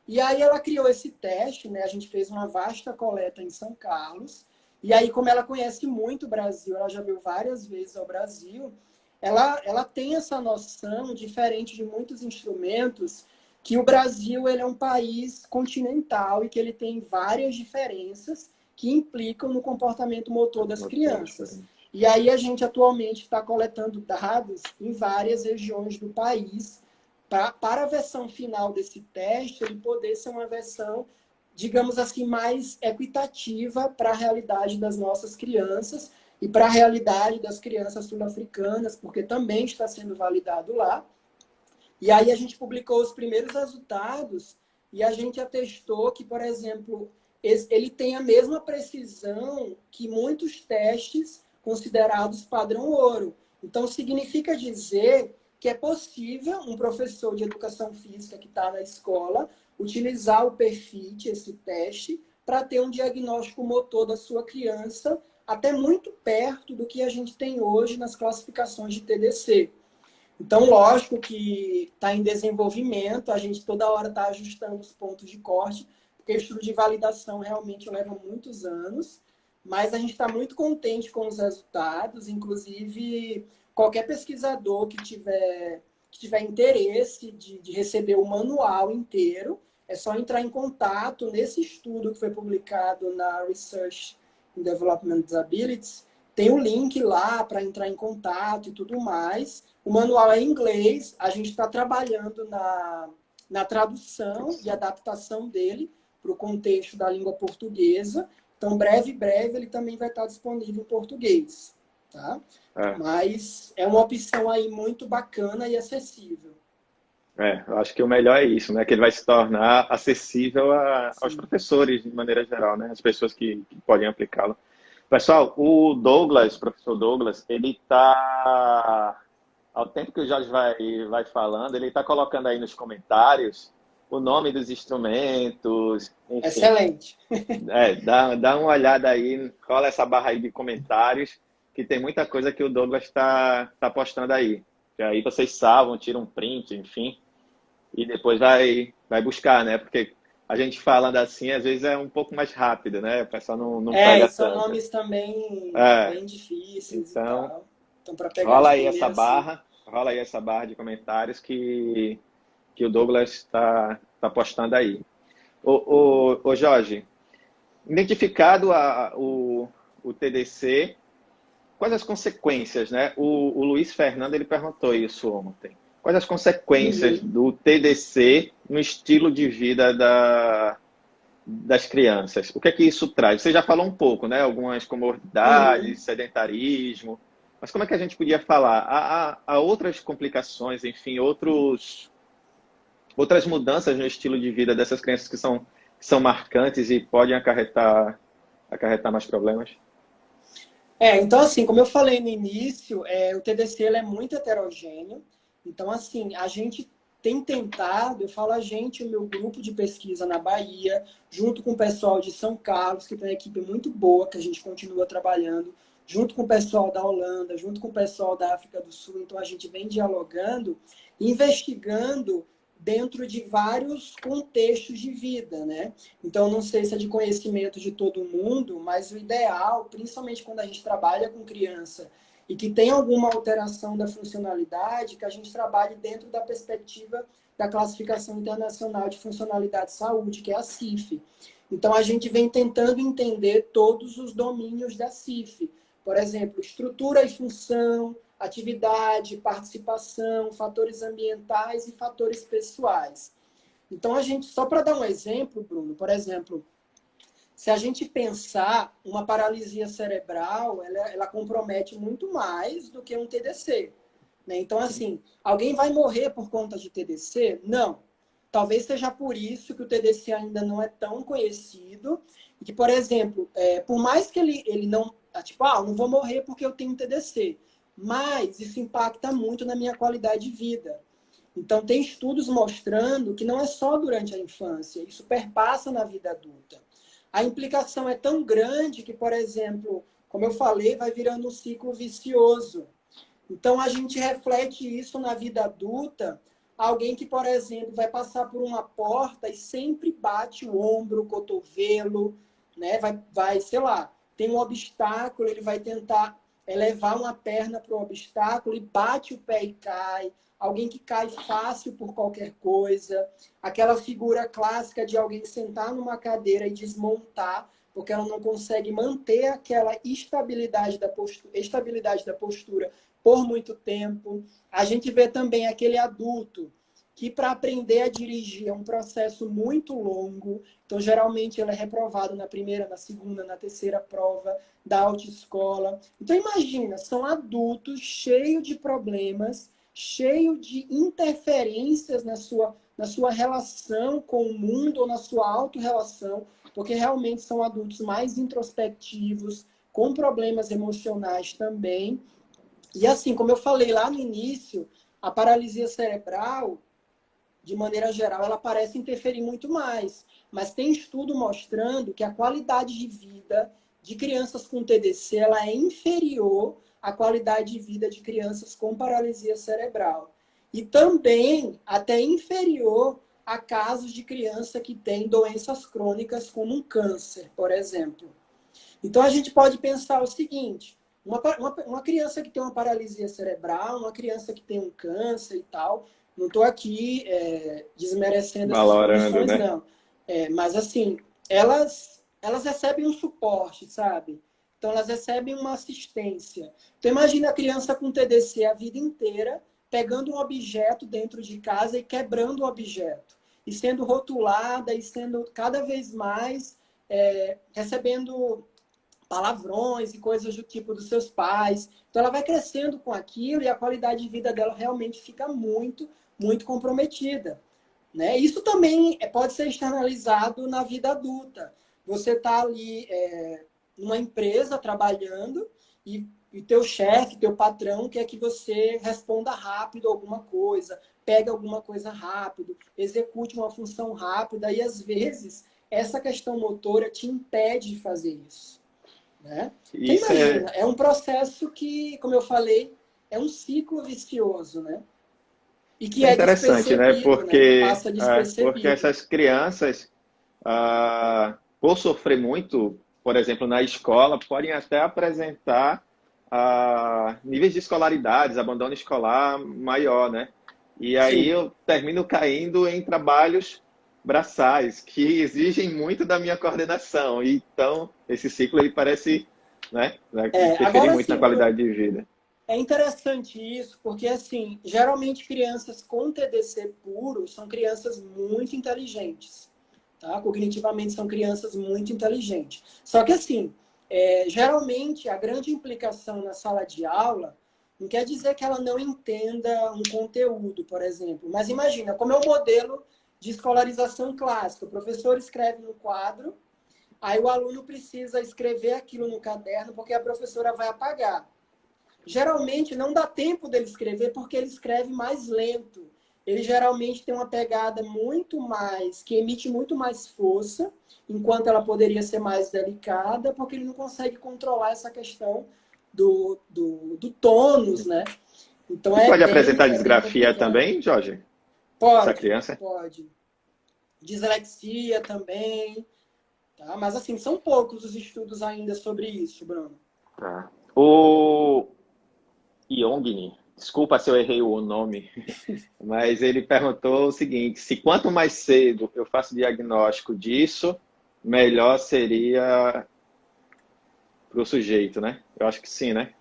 E aí ela criou esse teste, né? A gente fez uma vasta coleta em São Carlos. E aí, como ela conhece muito o Brasil, ela já veio várias vezes ao Brasil, ela tem essa noção, diferente de muitos instrumentos, que o Brasil ele é um país continental e que ele tem várias diferenças que implicam no comportamento motor das crianças. E aí a gente atualmente está coletando dados em várias regiões do país para a versão final desse teste ele poder ser uma versão, digamos assim, mais equitativa para a realidade das nossas crianças e para a realidade das crianças sul-africanas, porque também está sendo validado lá. E aí a gente publicou os primeiros resultados e a gente atestou que, por exemplo, ele tem a mesma precisão que muitos testes considerados padrão ouro. Então, significa dizer que é possível um professor de educação física que está na escola utilizar o PERFIT, esse teste, para ter um diagnóstico motor da sua criança até muito perto do que a gente tem hoje nas classificações de TDC. Então, lógico que está em desenvolvimento, a gente toda hora está ajustando os pontos de corte, porque o estudo de validação realmente leva muitos anos, mas a gente está muito contente com os resultados, inclusive qualquer pesquisador que tiver interesse de receber o manual inteiro, é só entrar em contato nesse estudo que foi publicado na Research in Development Disabilities, tem um link lá para entrar em contato e tudo mais. O manual é em inglês, a gente está trabalhando na tradução e adaptação dele para o contexto da língua portuguesa. Então, breve ele também vai estar disponível em português. Tá? Mas é uma opção aí muito bacana e acessível.
Eu acho que o melhor é isso, né? Que ele vai se tornar acessível aos professores, de maneira geral, né? As pessoas que podem aplicá-lo. Pessoal, o Douglas, professor Douglas, ele está, ao tempo que o Jorge vai falando, ele está colocando aí nos comentários o nome dos instrumentos. Enfim.
Excelente.
Dá uma olhada aí, cola essa barra aí de comentários, que tem muita coisa que o Douglas está postando aí. Que aí vocês salvam, tiram um print, enfim, e depois vai buscar, né? Porque a gente falando assim, às vezes é um pouco mais rápido, né? O pessoal não pega
são
tanto.
nomes também bem difíceis
então,
e tal. Então, para pegar
rola
de
aí essa
primeira,
barra, rola aí essa barra de comentários que o Douglas está postando aí. Ô Jorge, identificado o TDC, quais as consequências, né? O Luiz Fernando, ele perguntou isso ontem. Quais as consequências do TDC no estilo de vida das crianças? O que é que isso traz? Você já falou um pouco, né? Algumas comorbidades, sedentarismo. Mas como é que a gente podia falar? Há outras complicações, enfim, outras mudanças no estilo de vida dessas crianças que são marcantes e podem acarretar mais problemas?
Então, assim, como eu falei no início, o TDC ele é muito heterogêneo. Então, assim, a gente tem tentado, eu falo a gente, o meu grupo de pesquisa na Bahia, junto com o pessoal de São Carlos, que tem uma equipe muito boa, que a gente continua trabalhando, junto com o pessoal da Holanda, junto com o pessoal da África do Sul. Então, a gente vem dialogando, investigando dentro de vários contextos de vida, né? Então, não sei se é de conhecimento de todo mundo, mas o ideal, principalmente quando a gente trabalha com criança e que tem alguma alteração da funcionalidade, que a gente trabalhe dentro da perspectiva da Classificação Internacional de Funcionalidade de Saúde, que é a CIF. Então, a gente vem tentando entender todos os domínios da CIF. Por exemplo, estrutura e função, atividade, participação, fatores ambientais e fatores pessoais. Então, a gente, só para dar um exemplo, Bruno, por exemplo, se a gente pensar, uma paralisia cerebral, ela compromete muito mais do que um TDC. Né? Então, assim, alguém vai morrer por conta de TDC? Não. Talvez seja por isso que o TDC ainda não é tão conhecido. E que, por exemplo, por mais que ele não... Tipo, não vou morrer porque eu tenho TDC. Mas isso impacta muito na minha qualidade de vida. Então, tem estudos mostrando que não é só durante a infância, isso perpassa na vida adulta. A implicação é tão grande que, por exemplo, como eu falei, vai virando um ciclo vicioso. Então, a gente reflete isso na vida adulta. Alguém que, por exemplo, vai passar por uma porta e sempre bate o ombro, o cotovelo, né? Sei lá, tem um obstáculo, ele vai tentar levar uma perna para o obstáculo e bate o pé e cai. Alguém que cai fácil por qualquer coisa. Aquela figura clássica de alguém sentar numa cadeira e desmontar porque ela não consegue manter aquela estabilidade da postura por muito tempo. A gente vê também aquele adulto que para aprender a dirigir é um processo muito longo. Então, geralmente, ele é reprovado na primeira, na segunda, na terceira prova da autoescola. Então, imagina, são adultos cheios de problemas, cheios de interferências na sua relação com o mundo ou na sua autorrelação, porque realmente são adultos mais introspectivos, com problemas emocionais também. E assim, como eu falei lá no início, a paralisia cerebral, de maneira geral, ela parece interferir muito mais. Mas tem estudo mostrando que a qualidade de vida de crianças com TDC ela é inferior à qualidade de vida de crianças com paralisia cerebral. E também até inferior a casos de criança que tem doenças crônicas como um câncer, por exemplo. Então a gente pode pensar o seguinte, uma criança que tem uma paralisia cerebral, uma criança que tem um câncer e tal, não estou aqui desmerecendo essas
Valorando,
condições,
né?
não. Mas, assim, elas recebem um suporte, sabe? Então, elas recebem uma assistência. Então, imagina a criança com TDC a vida inteira, pegando um objeto dentro de casa e quebrando o objeto. E sendo rotulada e sendo cada vez mais recebendo palavrões e coisas do tipo dos seus pais. Então, ela vai crescendo com aquilo e a qualidade de vida dela realmente fica muito, muito comprometida. Né? Isso também pode ser externalizado na vida adulta. Você está ali numa empresa trabalhando e teu chefe, teu patrão quer que você responda rápido alguma coisa, pegue alguma coisa rápido, execute uma função rápida e, às vezes, essa questão motora te impede de fazer isso. Né? Então,
Isso
imagina, é um processo que, como eu falei, é um ciclo vicioso, né? E que
é
é
interessante, né?
despercebido, né? Passa
Porque
despercebido.
essas crianças, por sofrer muito, por exemplo, na escola, podem até apresentar níveis de escolaridades, abandono escolar maior, né? E aí
Sim.
eu termino caindo em trabalhos braçais, que exigem muito da minha coordenação. Então, esse ciclo ele parece, né, interferir
Agora,
muito na
assim,
qualidade de vida.
é interessante isso, porque, assim, geralmente crianças com TDC puro são crianças muito inteligentes, tá? Cognitivamente são crianças muito inteligentes. Só que, assim, geralmente a grande implicação na sala de aula não quer dizer que ela não entenda um conteúdo, por exemplo. Mas imagina, como é o modelo de escolarização clássica. O professor escreve no quadro, aí o aluno precisa escrever aquilo no caderno, porque a professora vai apagar. Geralmente não dá tempo dele escrever porque ele escreve mais lento. Ele geralmente tem uma pegada muito mais, que emite muito mais força, enquanto ela poderia ser mais delicada, porque ele não consegue controlar essa questão do tônus, né? Então
E pode apresentar
é bem
disgrafia
complicado.
também, Jorge? Essa
Pode,
criança?
pode. Dislexia também, tá? Mas assim, são poucos os estudos ainda sobre isso, Bruno.
Tá. O Yongni, desculpa se eu errei o nome, mas ele perguntou o seguinte: se quanto mais cedo eu faço diagnóstico disso, melhor seria para o sujeito, né? Eu acho que sim, né?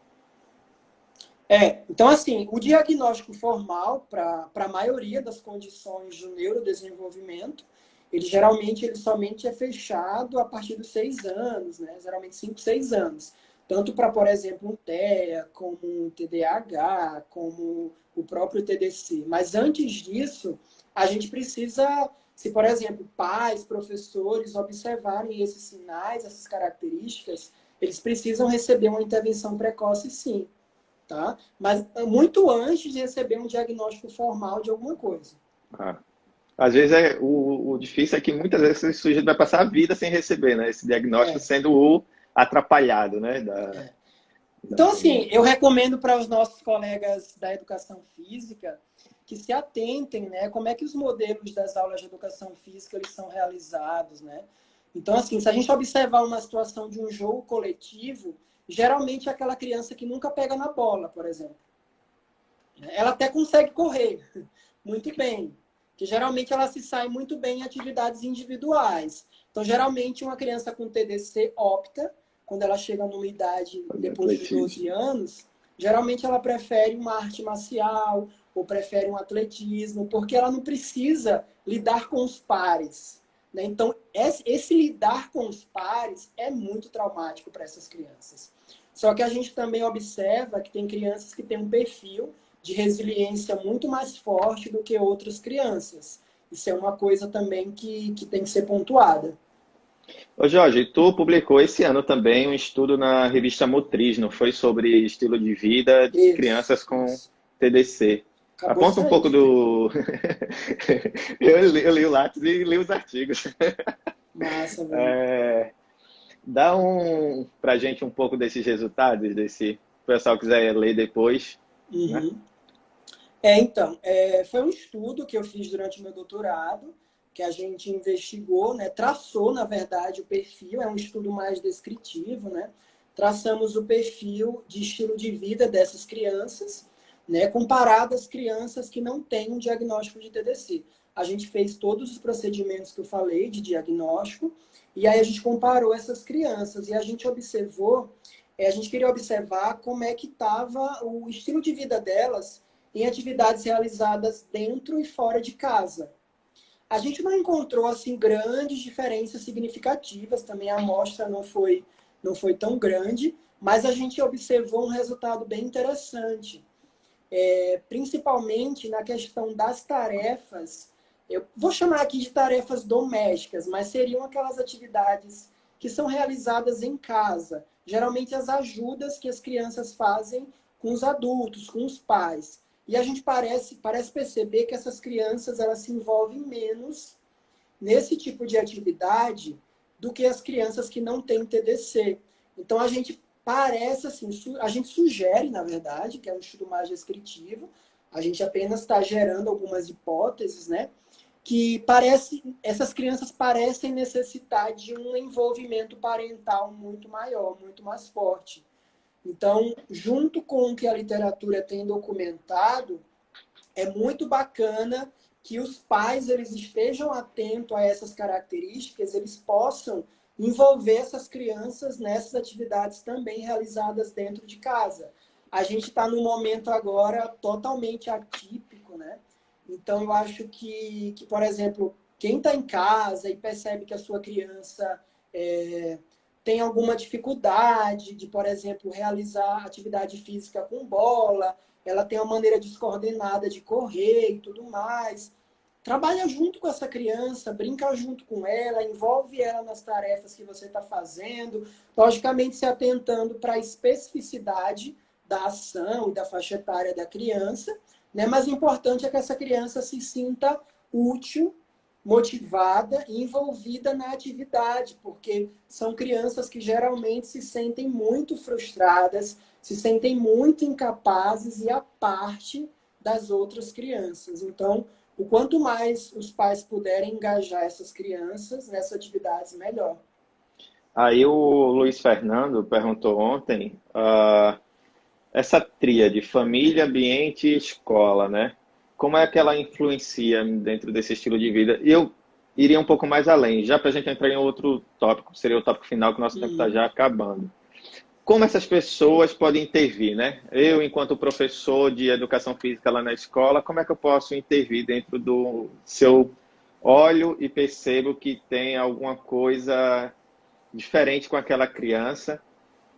Então, assim, o diagnóstico formal para a maioria das condições do neurodesenvolvimento, ele somente é fechado a partir dos 6 anos, né? Geralmente 5, 6 anos. Tanto para, por exemplo, um TEA, como um TDAH, como o próprio TDC. Mas antes disso, a gente precisa, se, por exemplo, pais, professores observarem esses sinais, essas características, eles precisam receber uma intervenção precoce, sim. Tá? Mas muito antes de receber um diagnóstico formal de alguma coisa.
Ah. Às vezes o difícil é que muitas vezes esse sujeito vai passar a vida sem receber, né? Esse diagnóstico
É,
sendo o atrapalhado, né?
é. Então, assim, eu recomendo para os nossos colegas da educação física que se atentem, né? Como é que os modelos das aulas de educação física eles são realizados, né? Então, assim, se a gente observar uma situação de um jogo coletivo, geralmente é aquela criança que nunca pega na bola, por exemplo. Ela até consegue correr muito bem, que geralmente ela se sai muito bem em atividades individuais, Então, geralmente, uma criança com TDC opta, quando ela chega numa idade depois de 12 anos, geralmente ela prefere uma arte marcial ou prefere um atletismo, porque ela não precisa lidar com os pares, né? Então, esse lidar com os pares é muito traumático para essas crianças. Só que a gente também observa que tem crianças que têm um perfil de resiliência muito mais forte do que outras crianças. Isso é uma coisa também que tem que ser pontuada.
Ô Jorge, tu publicou esse ano também um estudo na revista Motriz, não foi? Sobre estilo de vida de
Isso,
crianças com
isso.
TDC.
Acabou de
Aponta um
sair.
pouco do. Eu li o Lattes e li os artigos.
Massa, velho.
Dá pra gente um pouco desses resultados, desse. Se o pessoal quiser ler depois, né?
Uhum. Foi um estudo que eu fiz durante o meu doutorado, que a gente investigou, né, traçou, na verdade, o perfil, é um estudo mais descritivo, né? Traçamos o perfil de estilo de vida dessas crianças, né, comparado às crianças que não têm um diagnóstico de TDC. A gente fez todos os procedimentos que eu falei de diagnóstico, e aí a gente comparou essas crianças, e a gente observou, a gente queria observar como é que estava o estilo de vida delas em atividades realizadas dentro e fora de casa. A gente não encontrou assim grandes diferenças significativas, também a amostra não foi tão grande, mas a gente observou um resultado bem interessante, principalmente na questão das tarefas. Eu vou chamar aqui de tarefas domésticas, mas seriam aquelas atividades que são realizadas em casa, geralmente as ajudas que as crianças fazem com os adultos, com os pais. E a gente parece perceber que essas crianças elas se envolvem menos nesse tipo de atividade do que as crianças que não têm TDC. Então a gente parece assim, a gente sugere, na verdade, que é um estudo mais descritivo, a gente apenas está gerando algumas hipóteses, né? Que essas crianças parecem necessitar de um envolvimento parental muito maior, muito mais forte. Então, junto com o que a literatura tem documentado, é muito bacana que os pais eles estejam atentos a essas características, eles possam envolver essas crianças nessas atividades também realizadas dentro de casa. A gente está num momento agora totalmente atípico, né? Então, eu acho por exemplo, quem está em casa e percebe que a sua criança tem alguma dificuldade de, por exemplo, realizar atividade física com bola, ela tem uma maneira descoordenada de correr e tudo mais. Trabalha junto com essa criança, brinca junto com ela, envolve ela nas tarefas que você está fazendo, logicamente se atentando para a especificidade da ação e da faixa etária da criança, né? Mas o importante é que essa criança se sinta útil, motivada e envolvida na atividade, porque são crianças que geralmente se sentem muito frustradas, se sentem muito incapazes e à parte das outras crianças. Então, o quanto mais os pais puderem engajar essas crianças nessas atividades, melhor.
Aí o Luiz Fernando perguntou ontem, essa tríade, família, ambiente e escola, né? Como é que ela influencia dentro desse estilo de vida? E eu iria um pouco mais além, já para a gente entrar em outro tópico, seria o tópico final, que o nosso tempo está já acabando. Como essas pessoas podem intervir, né? Eu, enquanto professor de educação física lá na escola, como é que eu posso intervir dentro do seu olho e percebo que tem alguma coisa diferente com aquela criança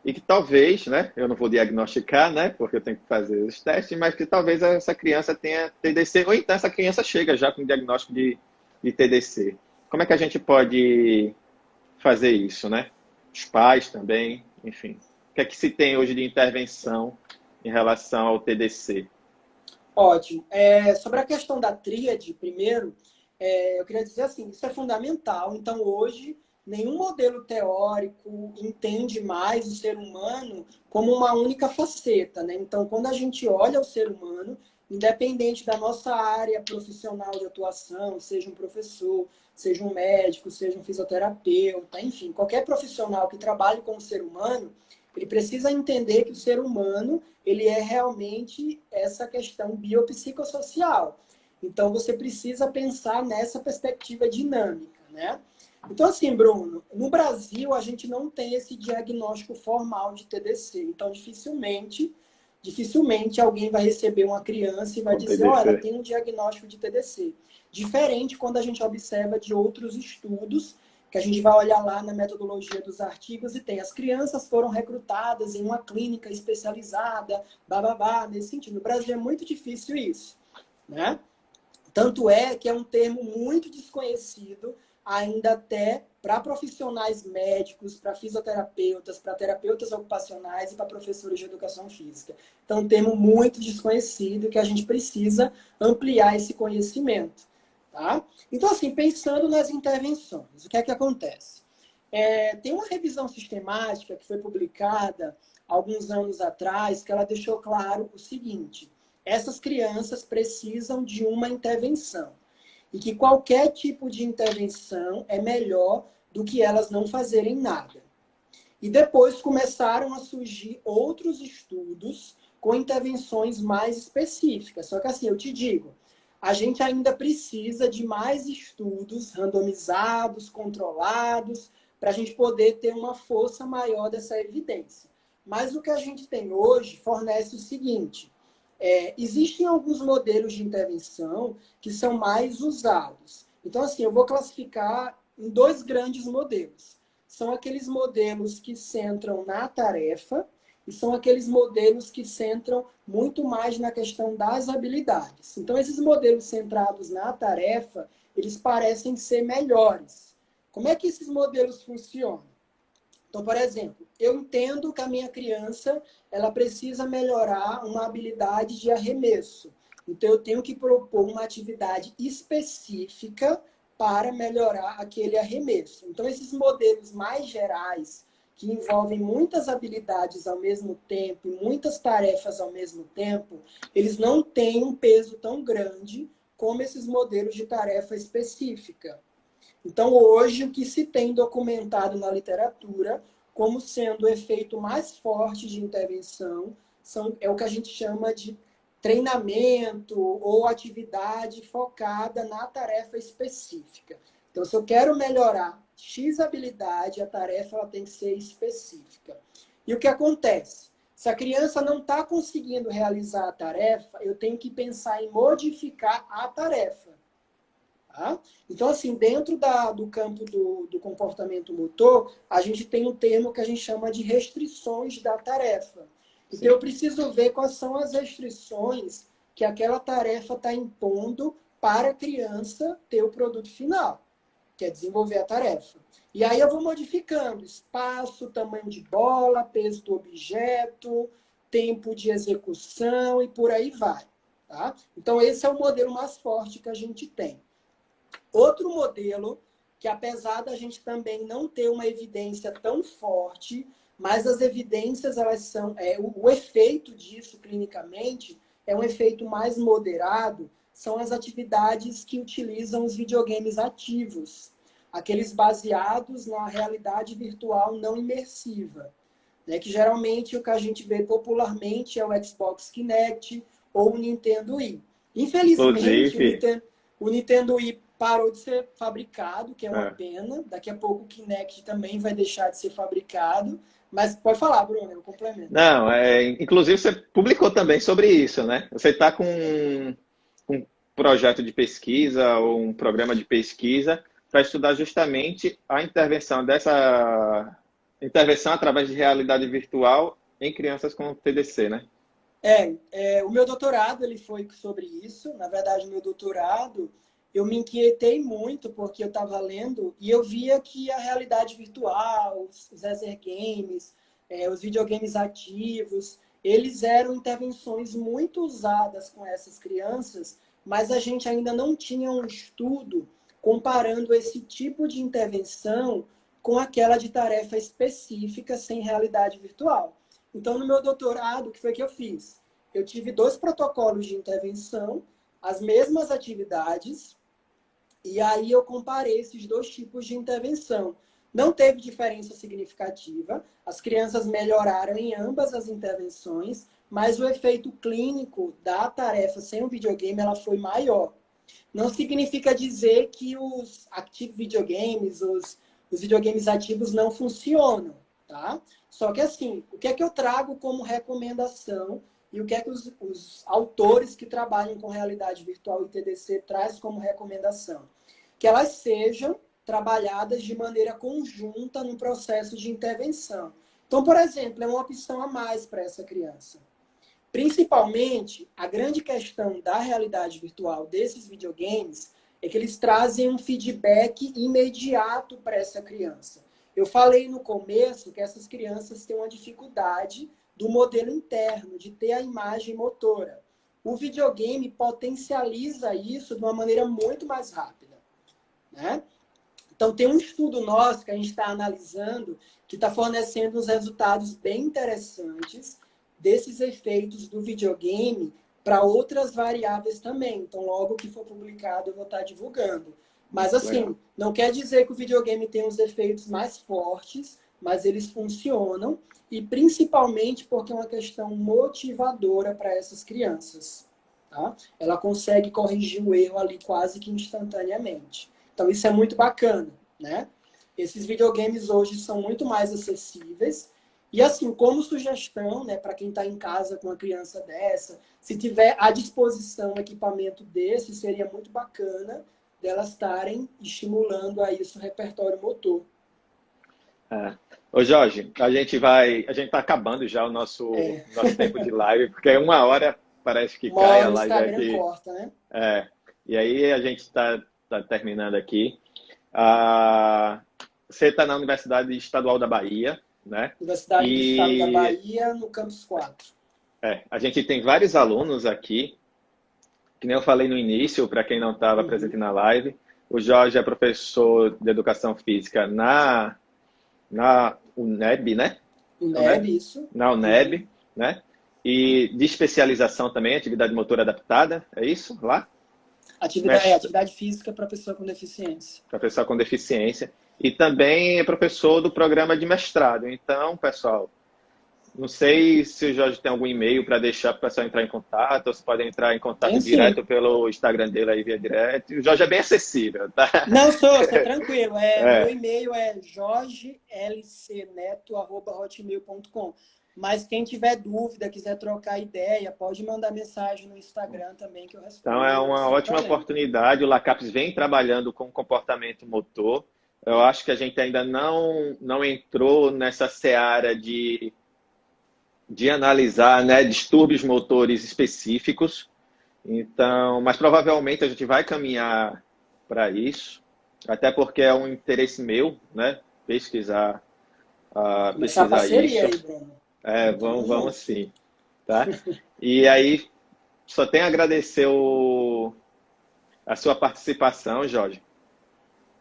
e que talvez, né, eu não vou diagnosticar, né, porque eu tenho que fazer os testes, mas que talvez essa criança tenha TDC, ou então essa criança chega já com diagnóstico de TDC. Como é que a gente pode fazer isso, né? Os pais também, enfim. O que é que se tem hoje de intervenção em relação ao TDC?
Ótimo. Sobre a questão da tríade, primeiro, eu queria dizer assim, isso é fundamental. Então, hoje, nenhum modelo teórico entende mais o ser humano como uma única faceta, né? Então, quando a gente olha o ser humano, independente da nossa área profissional de atuação, seja um professor, seja um médico, seja um fisioterapeuta, enfim, qualquer profissional que trabalhe com o ser humano, ele precisa entender que o ser humano ele é realmente essa questão biopsicossocial. Então, você precisa pensar nessa perspectiva dinâmica, né? Então, assim, Bruno, no Brasil a gente não tem esse diagnóstico formal de TDC. Então, dificilmente alguém vai receber uma criança e vai
Com
dizer, olha, ela
TDC.
tem um diagnóstico de TDC. Diferente quando a gente observa de outros estudos, que a gente vai olhar lá na metodologia dos artigos e tem as crianças foram recrutadas em uma clínica especializada, bababá, nesse sentido. No Brasil é muito difícil isso, né? Tanto é que é um termo muito desconhecido, ainda até para profissionais médicos, para fisioterapeutas, para terapeutas ocupacionais e para professores de educação física. Então, um termo muito desconhecido que a gente precisa ampliar esse conhecimento. Tá? Então, assim, pensando nas intervenções, o que é que acontece? Tem uma revisão sistemática que foi publicada alguns anos atrás, que ela deixou claro o seguinte: essas crianças precisam de uma intervenção. E que qualquer tipo de intervenção é melhor do que elas não fazerem nada. E depois começaram a surgir outros estudos com intervenções mais específicas. Só que assim, eu te digo, a gente ainda precisa de mais estudos randomizados, controlados, para a gente poder ter uma força maior dessa evidência. Mas o que a gente tem hoje fornece o seguinte: existem alguns modelos de intervenção que são mais usados. Então, assim, eu vou classificar em dois grandes modelos. São aqueles modelos que centram na tarefa e são aqueles modelos que centram muito mais na questão das habilidades. Então, esses modelos centrados na tarefa, eles parecem ser melhores. Como é que esses modelos funcionam? Então, por exemplo, eu entendo que a minha criança ela precisa melhorar uma habilidade de arremesso. Então, eu tenho que propor uma atividade específica para melhorar aquele arremesso. Então, esses modelos mais gerais, que envolvem muitas habilidades ao mesmo tempo e muitas tarefas ao mesmo tempo, eles não têm um peso tão grande como esses modelos de tarefa específica. Então, hoje, o que se tem documentado na literatura como sendo o efeito mais forte de intervenção é o que a gente chama de treinamento ou atividade focada na tarefa específica. Então, se eu quero melhorar X habilidade, a tarefa ela tem que ser específica. E o que acontece? Se a criança não está conseguindo realizar a tarefa, eu tenho que pensar em modificar a tarefa. Tá? Então, assim, dentro do campo do comportamento motor, a gente tem um termo que a gente chama de restrições da tarefa. Então, eu preciso ver quais são as restrições que aquela tarefa está impondo para a criança ter o produto final, que é desenvolver a tarefa. E aí eu vou modificando espaço, tamanho de bola, peso do objeto, tempo de execução e por aí vai. Tá? Então, esse é o modelo mais forte que a gente tem. Outro modelo, que apesar da gente também não ter uma evidência tão forte, mas as evidências, elas são, o efeito disso clinicamente é um efeito mais moderado, são as atividades que utilizam os videogames ativos, aqueles baseados na realidade virtual não imersiva, né? Que geralmente o que a gente vê popularmente é o Xbox Kinect ou o Nintendo Wii. Infelizmente,
Inclusive,
o Nintendo Wii parou de ser fabricado, que é uma pena. Daqui a pouco o Kinect também vai deixar de ser fabricado. Mas pode falar, Bruno, eu complemento.
não, inclusive você publicou também sobre isso, né? Você está com um projeto de pesquisa ou um programa de pesquisa para estudar justamente a intervenção através de realidade virtual em crianças com TDC, né?
O meu doutorado ele foi sobre isso. Na verdade, o meu doutorado eu me inquietei muito porque eu estava lendo e eu via que a realidade virtual, os laser games, os videogames ativos, eles eram intervenções muito usadas com essas crianças, mas a gente ainda não tinha um estudo comparando esse tipo de intervenção com aquela de tarefa específica sem realidade virtual. Então, no meu doutorado, o que foi que eu fiz? Eu tive 2 protocolos de intervenção, as mesmas atividades, e aí eu comparei esses 2 tipos de intervenção. Não teve diferença significativa, as crianças melhoraram em ambas as intervenções, mas o efeito clínico da tarefa sem o videogame ela foi maior. não significa dizer que os active videogames, os videogames ativos não funcionam, tá? Só que assim, o que é que eu trago como recomendação e o que é que os autores que trabalham com realidade virtual e TDC traz como recomendação? Que elas sejam trabalhadas de maneira conjunta no processo de intervenção. Então, por exemplo, é uma opção a mais para essa criança. Principalmente, a grande questão da realidade virtual desses videogames é que eles trazem um feedback imediato para essa criança. Eu falei no começo que essas crianças têm uma dificuldade do modelo interno, de ter a imagem motora. O videogame potencializa isso de uma maneira muito mais rápida, né? Então, tem um estudo nosso que a gente está analisando que está fornecendo uns resultados bem interessantes desses efeitos do videogame para outras variáveis também. Então, logo que for publicado, eu vou estar divulgando. Mas, assim, legal, não quer dizer que o videogame tem os efeitos mais fortes, mas eles funcionam, e principalmente porque é uma questão motivadora para essas crianças. Tá? Ela consegue corrigir o erro ali quase que instantaneamente. Então, isso é muito bacana, né? Esses videogames hoje são muito mais acessíveis. E assim, como sugestão, né, para quem está em casa com uma criança dessa, se tiver à disposição um equipamento desse, seria muito bacana delas estarem estimulando aí o repertório motor.
Ô Jorge, a gente está acabando já o nosso tempo de live, porque 1 hora parece que cai a live aqui.
Corta, né?
E aí a gente está terminando aqui. Você está na Universidade Estadual da Bahia, né?
Universidade do Estado da Bahia, no Campus 4.
A gente tem vários alunos aqui, que nem eu falei no início, para quem não estava presente na live. O Jorge é professor de Educação Física na UNEB, né?
UNEB, isso.
Na UNEB, né? E de especialização também, atividade motora adaptada, é isso? Lá?
Atividade física para pessoa com deficiência.
Para pessoa com deficiência. E também é professor do programa de mestrado. Então, pessoal, não sei se o Jorge tem algum e-mail para deixar para o pessoal entrar em contato, ou se podem entrar em contato direto pelo Instagram dele aí via direto. O Jorge é bem acessível, tá?
Não, sou tranquilo. Meu e-mail é jorgelcneto@hotmail.com. Mas quem tiver dúvida, quiser trocar ideia, pode mandar mensagem no Instagram também que eu respondo.
Então é uma ótima oportunidade. O LACAPS vem trabalhando com comportamento motor. Eu acho que a gente ainda não entrou nessa seara de analisar, né, distúrbios motores específicos. Então, mas provavelmente a gente vai caminhar para isso, até porque é um interesse meu, né, pesquisar isso.
Aí, Bruno.
Vamos sim, tá? E aí, só tenho a agradecer a sua participação, Jorge,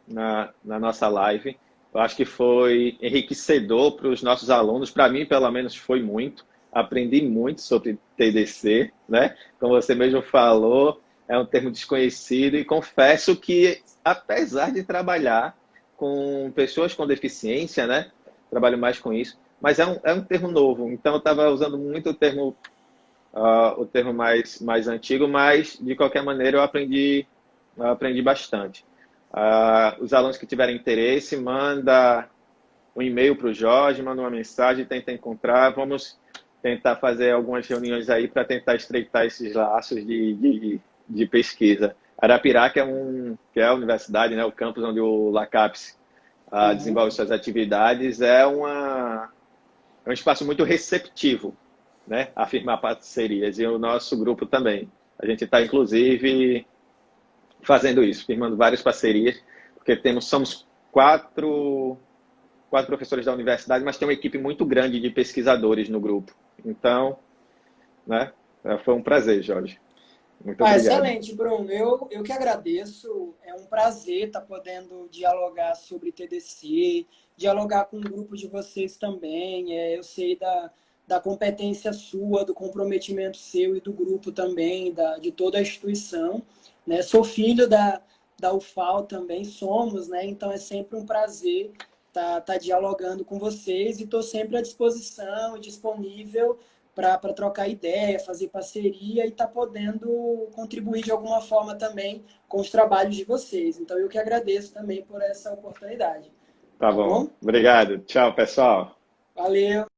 na nossa live. Eu acho que foi enriquecedor para os nossos alunos. Para mim, pelo menos, foi muito. Aprendi muito sobre TDC, né? Como você mesmo falou, é um termo desconhecido e confesso que, apesar de trabalhar com pessoas com deficiência, né? Trabalho mais com isso, mas é um termo novo. Então, eu estava usando muito o termo mais antigo, mas, de qualquer maneira, eu aprendi bastante. Os alunos que tiverem interesse, manda um e-mail para o Jorge, manda uma mensagem, tenta encontrar. Vamos tentar fazer algumas reuniões aí para tentar estreitar esses laços de pesquisa. Arapiraca que é a universidade, né, o campus onde o LACAPS desenvolve suas atividades, é um espaço muito receptivo, né, a firmar parcerias, e o nosso grupo também. A gente está, inclusive, fazendo isso, firmando várias parcerias, porque somos quatro professores da universidade, mas tem uma equipe muito grande de pesquisadores no grupo. Então, né, foi um prazer, Jorge. Muito obrigado.
Excelente, Bruno. Eu que agradeço. É um prazer estar podendo dialogar sobre TDC, dialogar com o grupo de vocês também. Eu sei da competência sua, do comprometimento seu e do grupo também, de toda a instituição. Né? Sou filho da UFAL também, somos, né? Então é sempre um prazer estar dialogando com vocês e estou sempre à disposição e disponível para trocar ideia, fazer parceria e estar podendo contribuir de alguma forma também com os trabalhos de vocês. Então, eu que agradeço também por essa oportunidade.
Tá
Tá
bom.
bom?
Obrigado. Tchau, pessoal.
Valeu!